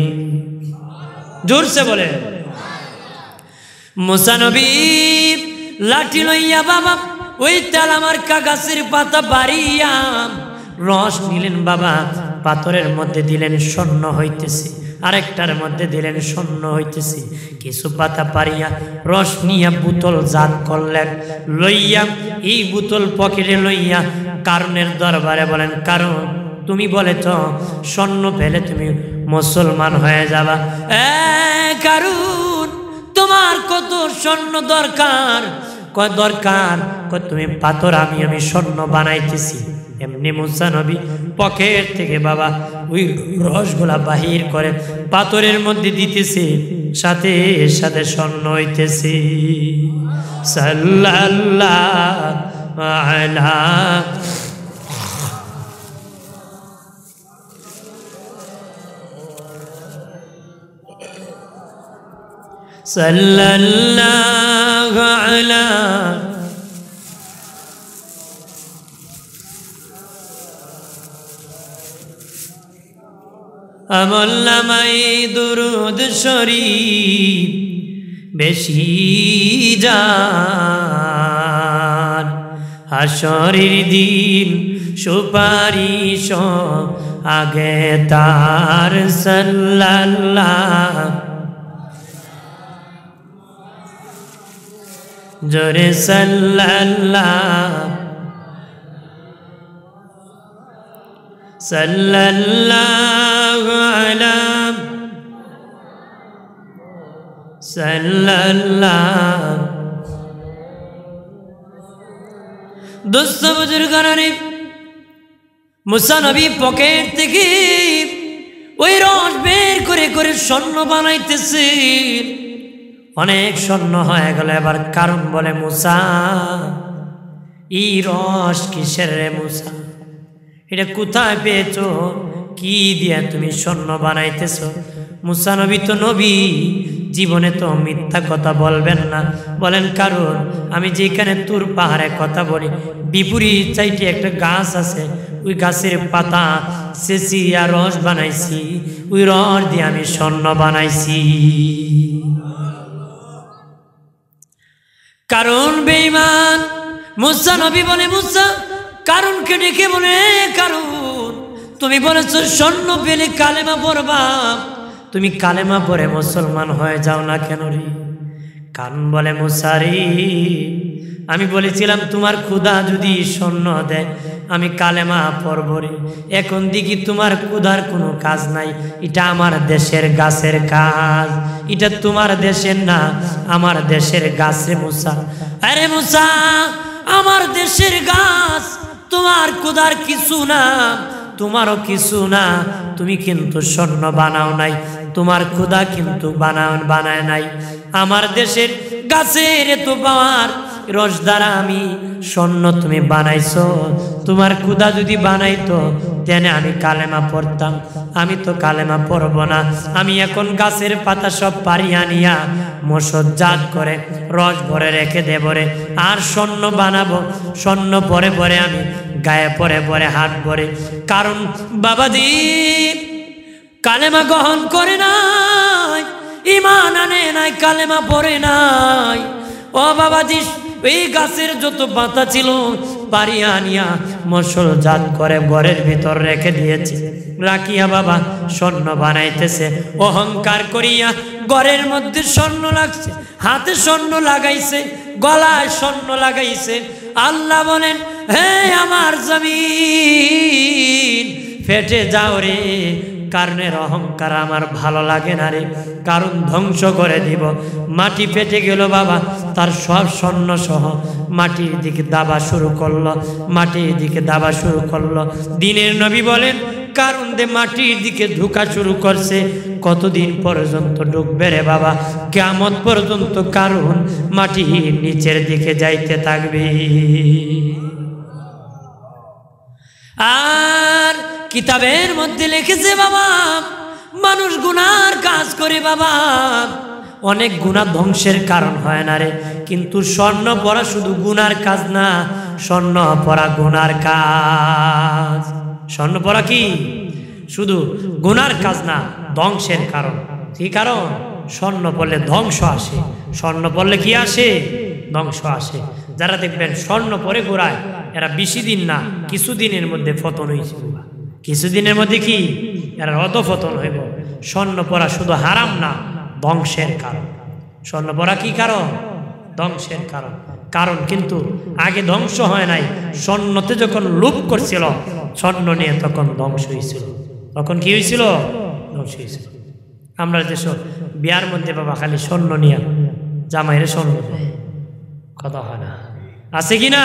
জোরসে বলে মুসা নবী লাঠি লইয়া বাবা ওই তালামার গাছের পাতা বাড়িয়া রস নিলেন বাবা, পাথরের মধ্যে দিলেন স্বর্ণ হইতেছে, আরেকটার মধ্যে দিলেন স্বর্ণ হইতেছে। কিছু পাতা পারিয়া রস নিয়া বোতল জাত করলেন, লইয়া এই বোতল পকেটে লইয়া কারণের দরবারে বলেন, কারণ তুমি বলেছ স্বর্ণ পেলে তুমি মুসলমান হয়ে যাবা। কারণ তোমার কত স্বর্ণ দরকার? কয় দরকার? কয় তুমি পাথর, আমি স্বর্ণ বানাইতেছি। এমনি মুসা নবী পকেট থেকে বাবা ওই রসগুলা বাহির করে পাথরের মধ্যে দিতেছে, সাথে সাথে স্বর্ণ হইতেছে। সাল্লাল্লাহু আলা সাল্লাল্লাহু আলা আমল নামাই দুরুদ শরীফ বেশি যান, হাশরের দিন সুপারিশ আগে তার। সাল্লাল্লাহু জোরে সাল্লাল্লাহু সাল্লাল্লাহু আলা সাল্লাল্লাহু। দোস্ত বুজুর্গানে মুসা নবী পকেট থেকে ওই রস বের করে করে স্বর্ণ বানাইতেছে। অনেক স্বর্ণ হয়ে গেল। এবার কারণ বলে, মুসা এই রস কিসের রে মুসা? এটা কোথায় পেয়েছো? কি দিয়া তুমি স্বর্ণ বানাইতেছো? মুসা নবী তো নবী, জীবনে তো মিথ্যা কথা বলবেন না। বলেন কারণ আমি যেখানে তুর পাহাড়ে কথা বলি, বিপরীত সাইডে একটা গাছ আছে, ওই গাছের পাতা চেঁচি আর রস বানাইছি, ওই রস দিয়ে আমি স্বর্ণ বানাইছি। কারণ বেঈমান মুসা নবী বলে, মুসা কারণকে ডেকে বলে, কারণ তুমি বলেছো স্বর্ণ পেলে কালেমা পড়বা, তুমি কালেমা পড়ে মুসলমান হয়ে যাও না কেন রে? কারণ বলে, মুসা রে আমি বলেছিলাম তোমার ক্ষুধা যদি স্বর্ণ দেয় আমি কালেমা পড়ব রে। এখন দেখি তোমার ক্ষুধার কোনো কাজ নাই, এটা আমার দেশের গাছের কাজ, এটা তোমার দেশের না, আমার দেশের গাছ রে মুসা। আরে মুসা আমার দেশের গাছ, তোমার ক্ষুধার কিছু না, তোমারও কিছু না, তুমি কিন্তু স্বর্ণ বানাও নাই, তোমার ক্ষুধা কিন্তু বানায় নাই। আমার দেশের গাছের তো পাওয়ার রস দ্বারা আমি স্বর্ণ তুমি বানাইছো, তোমার ক্ষুধা যদি বানাইতো তেনে আমি কালেমা পড়তাম, আমি তো কালেমা পড়ব না। আমি এখন গাছের পাতা সব পারিয়া নিয়া মশজ্জাত করে রস ভরে রেখে দেব রে, আর স্বর্ণ বানাবো, স্বর্ণ পরে পরে আমি গায়ে পরে পরে হাত ভরে। কারণ বাবাজি কালেমা গ্রহণ করে নাই, ঈমান আনে নাই, কালেমা পড়ে নাই। ও বাবাজি এই গাছের যত পাতা ছিল পারিয়া আনিয়া মশলজাত করে ঘরের ভিতর রেখে দিয়েছে, রাখিয়া বাবা স্বর্ণ বানাইতেছে। অহংকার করিয়া ঘরের মধ্যে স্বর্ণ লাগছে, হাতে স্বর্ণ লাগাইছে, গলায় স্বর্ণ লাগাইছে। আল্লাহ বলেন, হে আমার জমিন ফেটে যাও রে, কারণের অহংকার আমার ভালো লাগে না রে, কারণ ধ্বংস করে দিব। মাটি ফেটে গেল বাবা, তার সব স্বর্ণ সহ মাটির দিকে দাবা শুরু করলো, মাটির দিকে দাবা শুরু করলো। দিনের নবী বলেন, কারণ দে মাটির দিকে ঢুকা শুরু করছে। কতদিন পর্যন্ত ঢুকবে রে বাবা? কিয়ামত পর্যন্ত কারণ মাটির নিচের দিকে যাইতে থাকবে। আর কিতাবের মধ্যে লিখেছে বাবা, মানুষ গুনাহ করে বাবা অনেক গুনাহ ধ্বংসের কারণ হয় না রে, কিন্তু স্বর্ণ পরা শুধু গুনার কাজ না, স্বর্ণ পরা গুনার কাজ। স্বর্ণ পরা কি শুধু গুনার কাজ না, ধ্বংসের কারণ। কি কারণ? স্বর্ণ পরলে ধ্বংস আসে। স্বর্ণ পরলে কি আসে? ধ্বংস আসে। যারা দেখবেন স্বর্ণ পরে ঘোরায়, এরা বেশি দিন না, কিছুদিনের মধ্যে পতন হয়েছে। কিছুদিনের মধ্যে কি এরা অধঃপতন হইব। স্বর্ণ পরা শুধু হারাম না, ধ্বংসের কারণ। স্বর্ণ পরা কি কারণ? ধ্বংসের কারণ। কারণ কিন্তু আগে ধ্বংস হয় নাই, স্বর্ণতে যখন লোভ করছিল স্বর্ণ নিয়ে তখন ধ্বংস হয়েছিল। তখন কি হয়েছিল? ধ্বংস হয়েছিল। আমরা দেশ বিয়ার মধ্যে বাবা খালি স্বর্ণ নিয়ে জামাইরে স্বর্ণ দেয়, কথা হয় না, আছে কি না?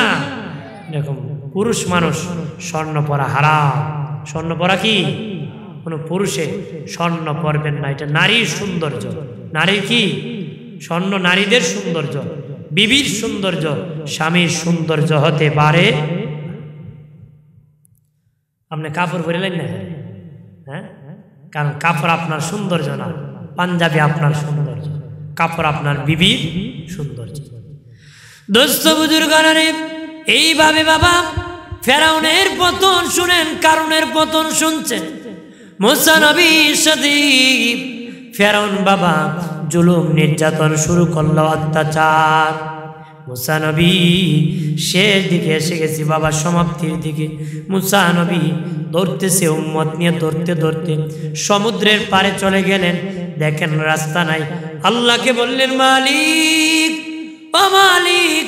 এরকম পুরুষ মানুষ স্বর্ণ পরা হারাম। স্বর্ণ পরা কি? কোনো পুরুষে স্বর্ণ পরবেন না, এটা নারীর সৌন্দর্য। নারীর কি? স্বর্ণ নারীদের সৌন্দর্য, বিবির সৌন্দর্য, স্বামীর সৌন্দর্য হতে পারে। আপনি কাপড় পরলেন না, হ্যাঁ, কারণ কাপড় আপনার সৌন্দর্য না, পাঞ্জাবি আপনার সৌন্দর্য, কাপড় আপনার বিবির সৌন্দর্য। দোস্ত বুজুর্গরা, এইভাবে বাবা ফেরাউনের পতন শুনেন, কারণের পতন শুনছেন। মুসা নবীর সাথে ফেরাউন বাবা জুলুম নির্যাতন শুরু করলো, অত্যাচার। মুসা নবী শেষ দিকে এসে গেছি বাবা, সমাপ্তির দিকে। মুসা নবী ধরতেছে উম্মত নিয়ে, ধরতে ধরতে সমুদ্রের পারে চলে গেলেন। দেখেন রাস্তা নাই, আল্লাহকে বললেন, মালিক ও মালিক,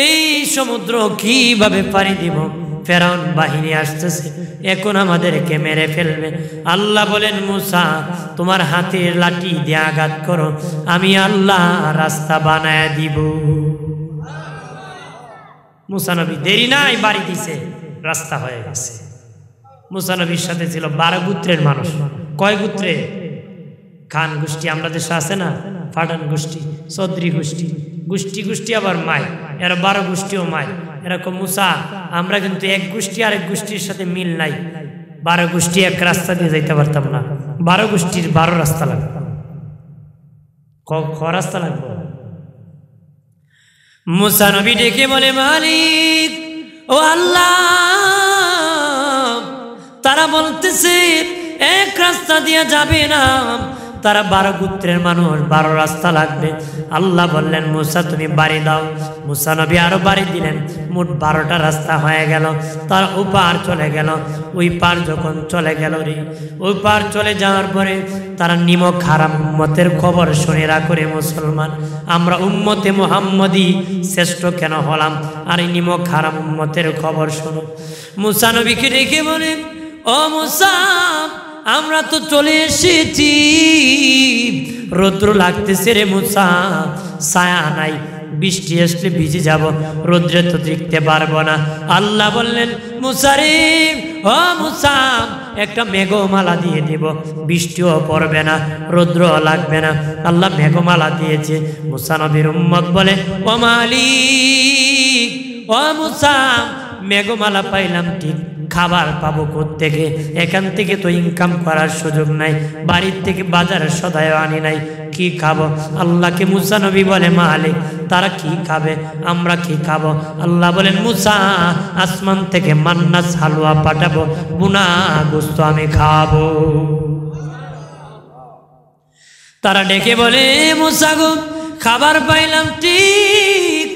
এই সমুদ্র কিভাবে পাড়ি দিব? ফেরাউন বাহিনী আসতেছে, এখন আমাদেরকে মেরে ফেলবে। আল্লাহ বলেন, মুসা তোমার হাতের লাঠি দিয়ে আঘাত করো, আমি আল্লাহ রাস্তা বানায় দিব। মুসা নবী দেরি নাই, বাড়ি দিছে, রাস্তা হয়ে গেছে। মুসা নবীর সাথে ছিল 12 গোত্রের মানুষ। কয় গোত্রে? খান গোষ্ঠী, আমরা দেশে আছে না, পাঠান গোষ্ঠী, চৌধুরী গোষ্ঠী, গোষ্ঠী গোষ্ঠী আবার মাই, এরা 12 গোষ্ঠীও মাই। এরকম মুসা, আমরা কিন্তু এক গোষ্ঠী আরেক গোষ্ঠীর সাথে মিল নাই। 12 গোষ্ঠী এক রাস্তা দিয়ে যাইতে পারতাম না, 12 গোষ্ঠীর 12 রাস্তা লাগবে। ক রাস্তা লাগবে? মুসা নবী ডেকে বলে, মালিক ও আল্লাহ, তারা বলতেছে এক রাস্তা দিয়ে যাবে না, তারা 12 গোত্রের মানুষ, 12 রাস্তা লাগবে। আল্লাহ বললেন, মুসা তুমি বাড়ি দাও। মুসা নবী আরো বাড়ি দিলেন, মোট 12টা রাস্তা হয়ে গেল। তার ওপার চলে গেল। ওই পার যখন চলে গেল রে, ওই পার চলে যাওয়ার পরে তারা নিমক হারাম উম্মতের খবর শুনে রাখে, মুসলমান আমরা উম্মতে মুহাম্মদী শ্রেষ্ঠ কেন হলাম, আর এই নিমক হারাম উম্মতের খবর শোনো। মুসা নবীকে ডেকে বলে, ও মুসা, আমরা তো চলে এসেছি, রৌদ্র লাগতেছে রে মুসা, ছায়া নাই, বৃষ্টি আসলে ভিজে যাব, রৌদ্রে তো দেখতে পারবো না। আল্লাহ বললেন, মুসা রে, ও মুসা, একটা মেঘমালা দিয়ে দিব, বৃষ্টিও পড়বে না, রৌদ্রও লাগবে না। আল্লাহ মেঘমালা দিয়েছে। মুসা নবীর উম্মত বলে, ও মালিক ও মুসা, মেঘমালা পাইলাম ঠিক, খাবার পাবো কোত্থেকে? এখান থেকে তো ইনকাম করার সুযোগ নাই, বাড়ির থেকে বাজারের সদায় আনি নাই, কি খাবো? আল্লাহকে মুসা নবী বলে, মালিক তারা কি খাবে, আমরা কি খাবো? আল্লাহ বলেন, মুসা আসমান থেকে মান্নাস হালুয়া পাঠাবো, বুনা গোস্ত আমি খাবো। তারা ডেকে বলে, মুসা গো, খাবার পাইলাম ঠিক,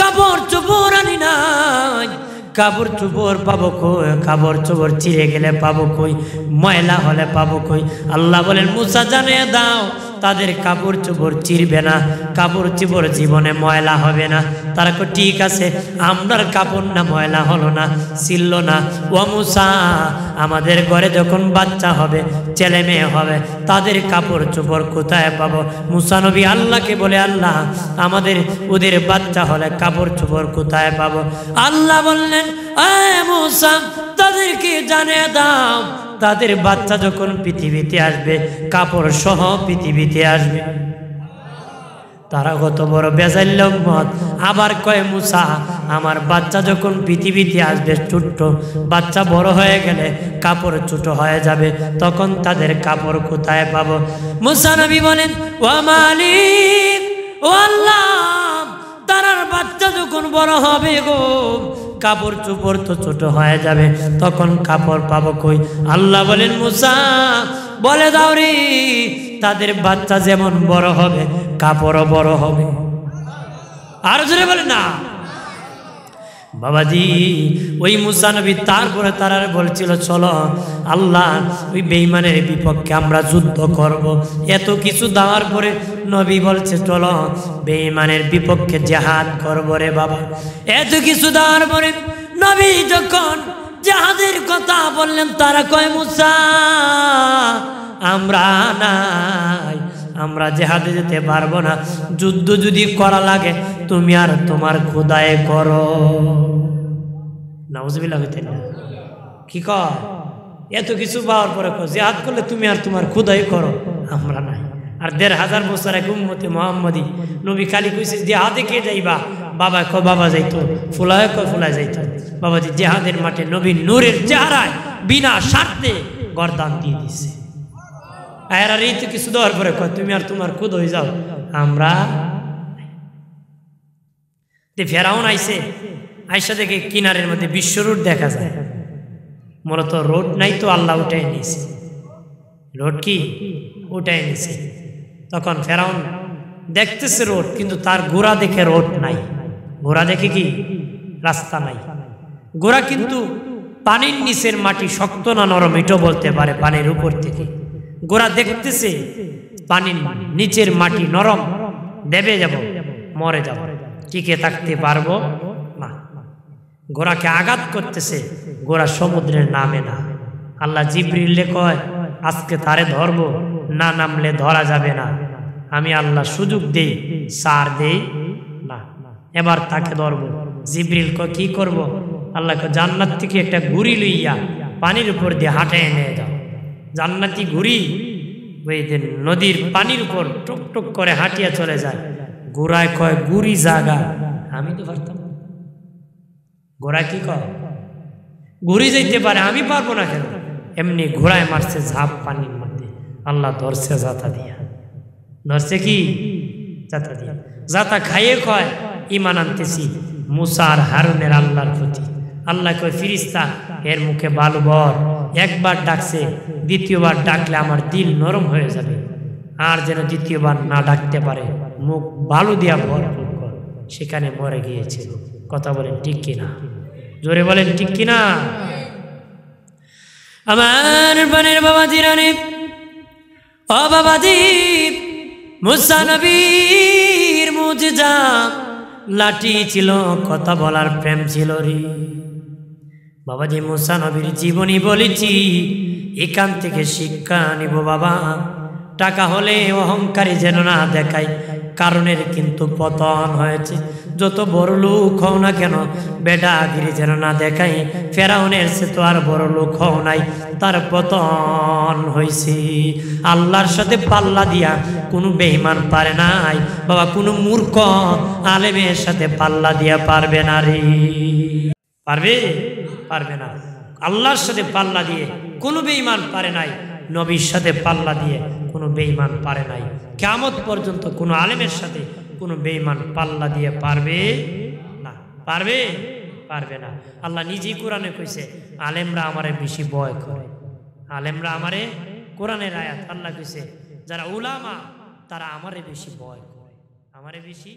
কাপড় চোপড় আনি নাই, কাপড় চোপড় পাবো কই? কাপড় চোপড় চিরে গেলে পাবো কই? ময়লা হলে পাবো কই? আল্লাহ বলেন, মুসা জানিয়ে দাও, তাদের কাপড় চোপড় চিরবে না, কাপড় চোপড় জীবনে ময়লা হবে না। তারা কো ঠিক আছে, আমরার কাপড় না ময়লা হলো না, ছিল না। ও মুসা, আমাদের ঘরে যখন বাচ্চা হবে, ছেলে মেয়ে হবে, তাদের কাপড় চোপড় কোথায় পাবো? মুসা নবী আল্লাহকে বলে, আল্লাহ আমাদের ওদের বাচ্চা হলে কাপড় চোপড় কোথায় পাবো? আল্লাহ বললেন, মুসা তাদেরকে জানিয়ে দাও, তাদের বাচ্চা যখন পৃথিবীতে আসবে, কাপড় সহ পৃথিবীতে আসবে। তারা কত বড় বেজাইল উম্মত। আবার কয় মুসা আমার বাচ্চা যখন পৃথিবীতে আসবে ছোট্ট বাচ্চা, বড় হয়ে গেলে কাপড় ছোট হয়ে যাবে, তখন তাদের কাপড় কোথায় পাবো? মুসা নবী বলেন ও মালিক, ও আল্লাহ, তারার বাচ্চা যখন বড় হবে গো, কাপড় চোপড় তো ছোট হয়ে যাবে, তখন কাপড় পাবো কই? আল্লাহ বলেন মুসা বলে দাও রে, তাদের বাচ্চা যেমন বড় হবে কাপড়ও বড় হবে। আর জোরে বলে না বাবাজি। ওই মুসা নবী তারপরে তারা বলছিল চলো আল্লাহ ওই বেঈমানের বিপক্ষে আমরা যুদ্ধ করব। এত কিছু দেওয়ার পরে নবী বলছে চলো বেঈমানের বিপক্ষে জিহাদ করব রে বাবা। এত কিছু দেওয়ার পরে নবী যখন জিহাদের কথা বললেন, তারা কয় মুসা আমরা নাই, আমরা জিহাদে যেতে পারবো না, যুদ্ধ যদি করা লাগে তুমি আর তোমার খোদায়ে করো। নাউজুবিল্লাহ হইতে না কি কয়? এত কিছু পাওয়ার পরে জিহাদ করলে তুমি আর তোমার খোদায়ে করো, আমরা নাই। আর ১৫০০ বছর এক উম্মতে মুহাম্মদী নবী খালি কইছে জিহাদে কে যাইবা? বাবা কয় বাবা যাইতো, ফুলায় কয় ফুলায় যাইতো। বাবাজি জিহাদের মাঠে নবীর নূরের চেহারায় বিনা স্বার্থে গর্দান দিয়ে দিছে। আর এই তো কিছু দেওয়ার পরে কয় তুমি আর তোমার খুদ হয়ে যাও, আমরা। ফেরাউন আইসে, আইসা দেখে কিনারের মধ্যে বিশ্ব রোড দেখা যায়। মূলত রোড নাই তো আল্লাহ উঠাই নিয়েছে, রোড কি উঠাই নিয়েছে। তখন ফেরাউন দেখতেছে রোড, কিন্তু তার গোড়া দেখে রোড নাই, গোড়া দেখে কি রাস্তা নাই। গোড়া কিন্তু পানির নিচের মাটি শক্ত না নরম এটাও বলতে পারে পানির উপর থেকে। গোড়া দেখতেছে পানির নিচের মাটি নরম, দেবে যাব, মরে যাব, টিকে থাকতে পারবো না। গোড়াকে আঘাত করতেছে, গোড়া সমুদ্রের নামে না। আল্লাহ জিবরিলে কয় আজকে তারে ধরবো, না নামলে ধরা যাবে না। আমি আল্লাহ সুযোগ দেই, সার দেই না, এবার তাকে ধরবো। জিবরিল কয় কি করব? আল্লাহ কয় জান্নাত থেকে একটা ঘুড়ি লইয়া পানির উপর দিয়ে হাঁটায় নিয়ে যাও। জান্নাতি ঘুড়ি ওই নদীর পানির উপর টুক টুক করে হাঁটিয়া চলে যায়। গোড়ায় কয় গুড়ি জাগা, আমি তো পারতাম। গোড়া কি কয় ঘুড়ি যাইতে পারে, আমি পারবো না কেন? এমনি ঘোড়ায় মারছে ঝাঁপ পানির মধ্যে। আল্লাহ ধরছে জাতা দিয়া, ধরছে কি জাতা দিয়া। জাতা খাইয়ে কয় ঈমান আনতেছি মুসা আর হারুনের আল্লাহর প্রতি। আল্লাহ কয় ফিরিস্তা এর মুখে বালু ভর। একবার ডাকছে, দ্বিতীয়বার ডাকলে আমার দিল নরম হয়ে যাবে। আর যেন দ্বিতীয়বার না ডাকতে পারে, মুখ বালু দিয়া ভরপুর কর। সেখানে মরে গিয়েছিল। কথা বলেন ঠিক কিনা? জোরে বলেন ঠিক কিনা? আমার বানের বাবাজি রানী, ও বাবাজি, মুসা নবীর মুজিজা লাঠি ছিল, কথা বলার প্রেম ছিল রে বাবাজি। মুসা নবীর জীবনী বলেছি, এখান থেকে শিক্ষা নিব বাবা। টাকা হলে অহংকারী যেন না দেখাই, কারণের কিন্তু পতন হয়েছে। যত বড় লোক হও না কেন বেটাগিরি যেন না দেখাই। ফেরাউনের সে তো আর বড় লোক হও নাই, তার পতন হয়েছে। আল্লাহর সাথে পাল্লা দিয়া কোনো বেঈমান পারে নাই বাবা। কোনো মূর্খ আলেমের সাথে পাল্লা দিয়া পারবে না রে, পারবে? পারবে না। আল্লাহর সাথে পাল্লা দিয়ে কোনো বেঈমান পারে নাই, নবীর সাথে পাল্লা দিয়ে কোনো বেঈমান পারে নাই। কিয়ামত পর্যন্ত কোনো আলেমের সাথে কোনো বেঈমান পাল্লা দিয়ে পারবে না, পারবে? পারবে না। আল্লাহ নিজেই কোরআনে কইছে আলেমরা আমারে বেশি ভয় করে। আলেমরা আমারে, কোরআনের আয়াত আল্লাহ কইছে যারা উলামা তারা আমারে বেশি ভয় করে, আমারে বেশি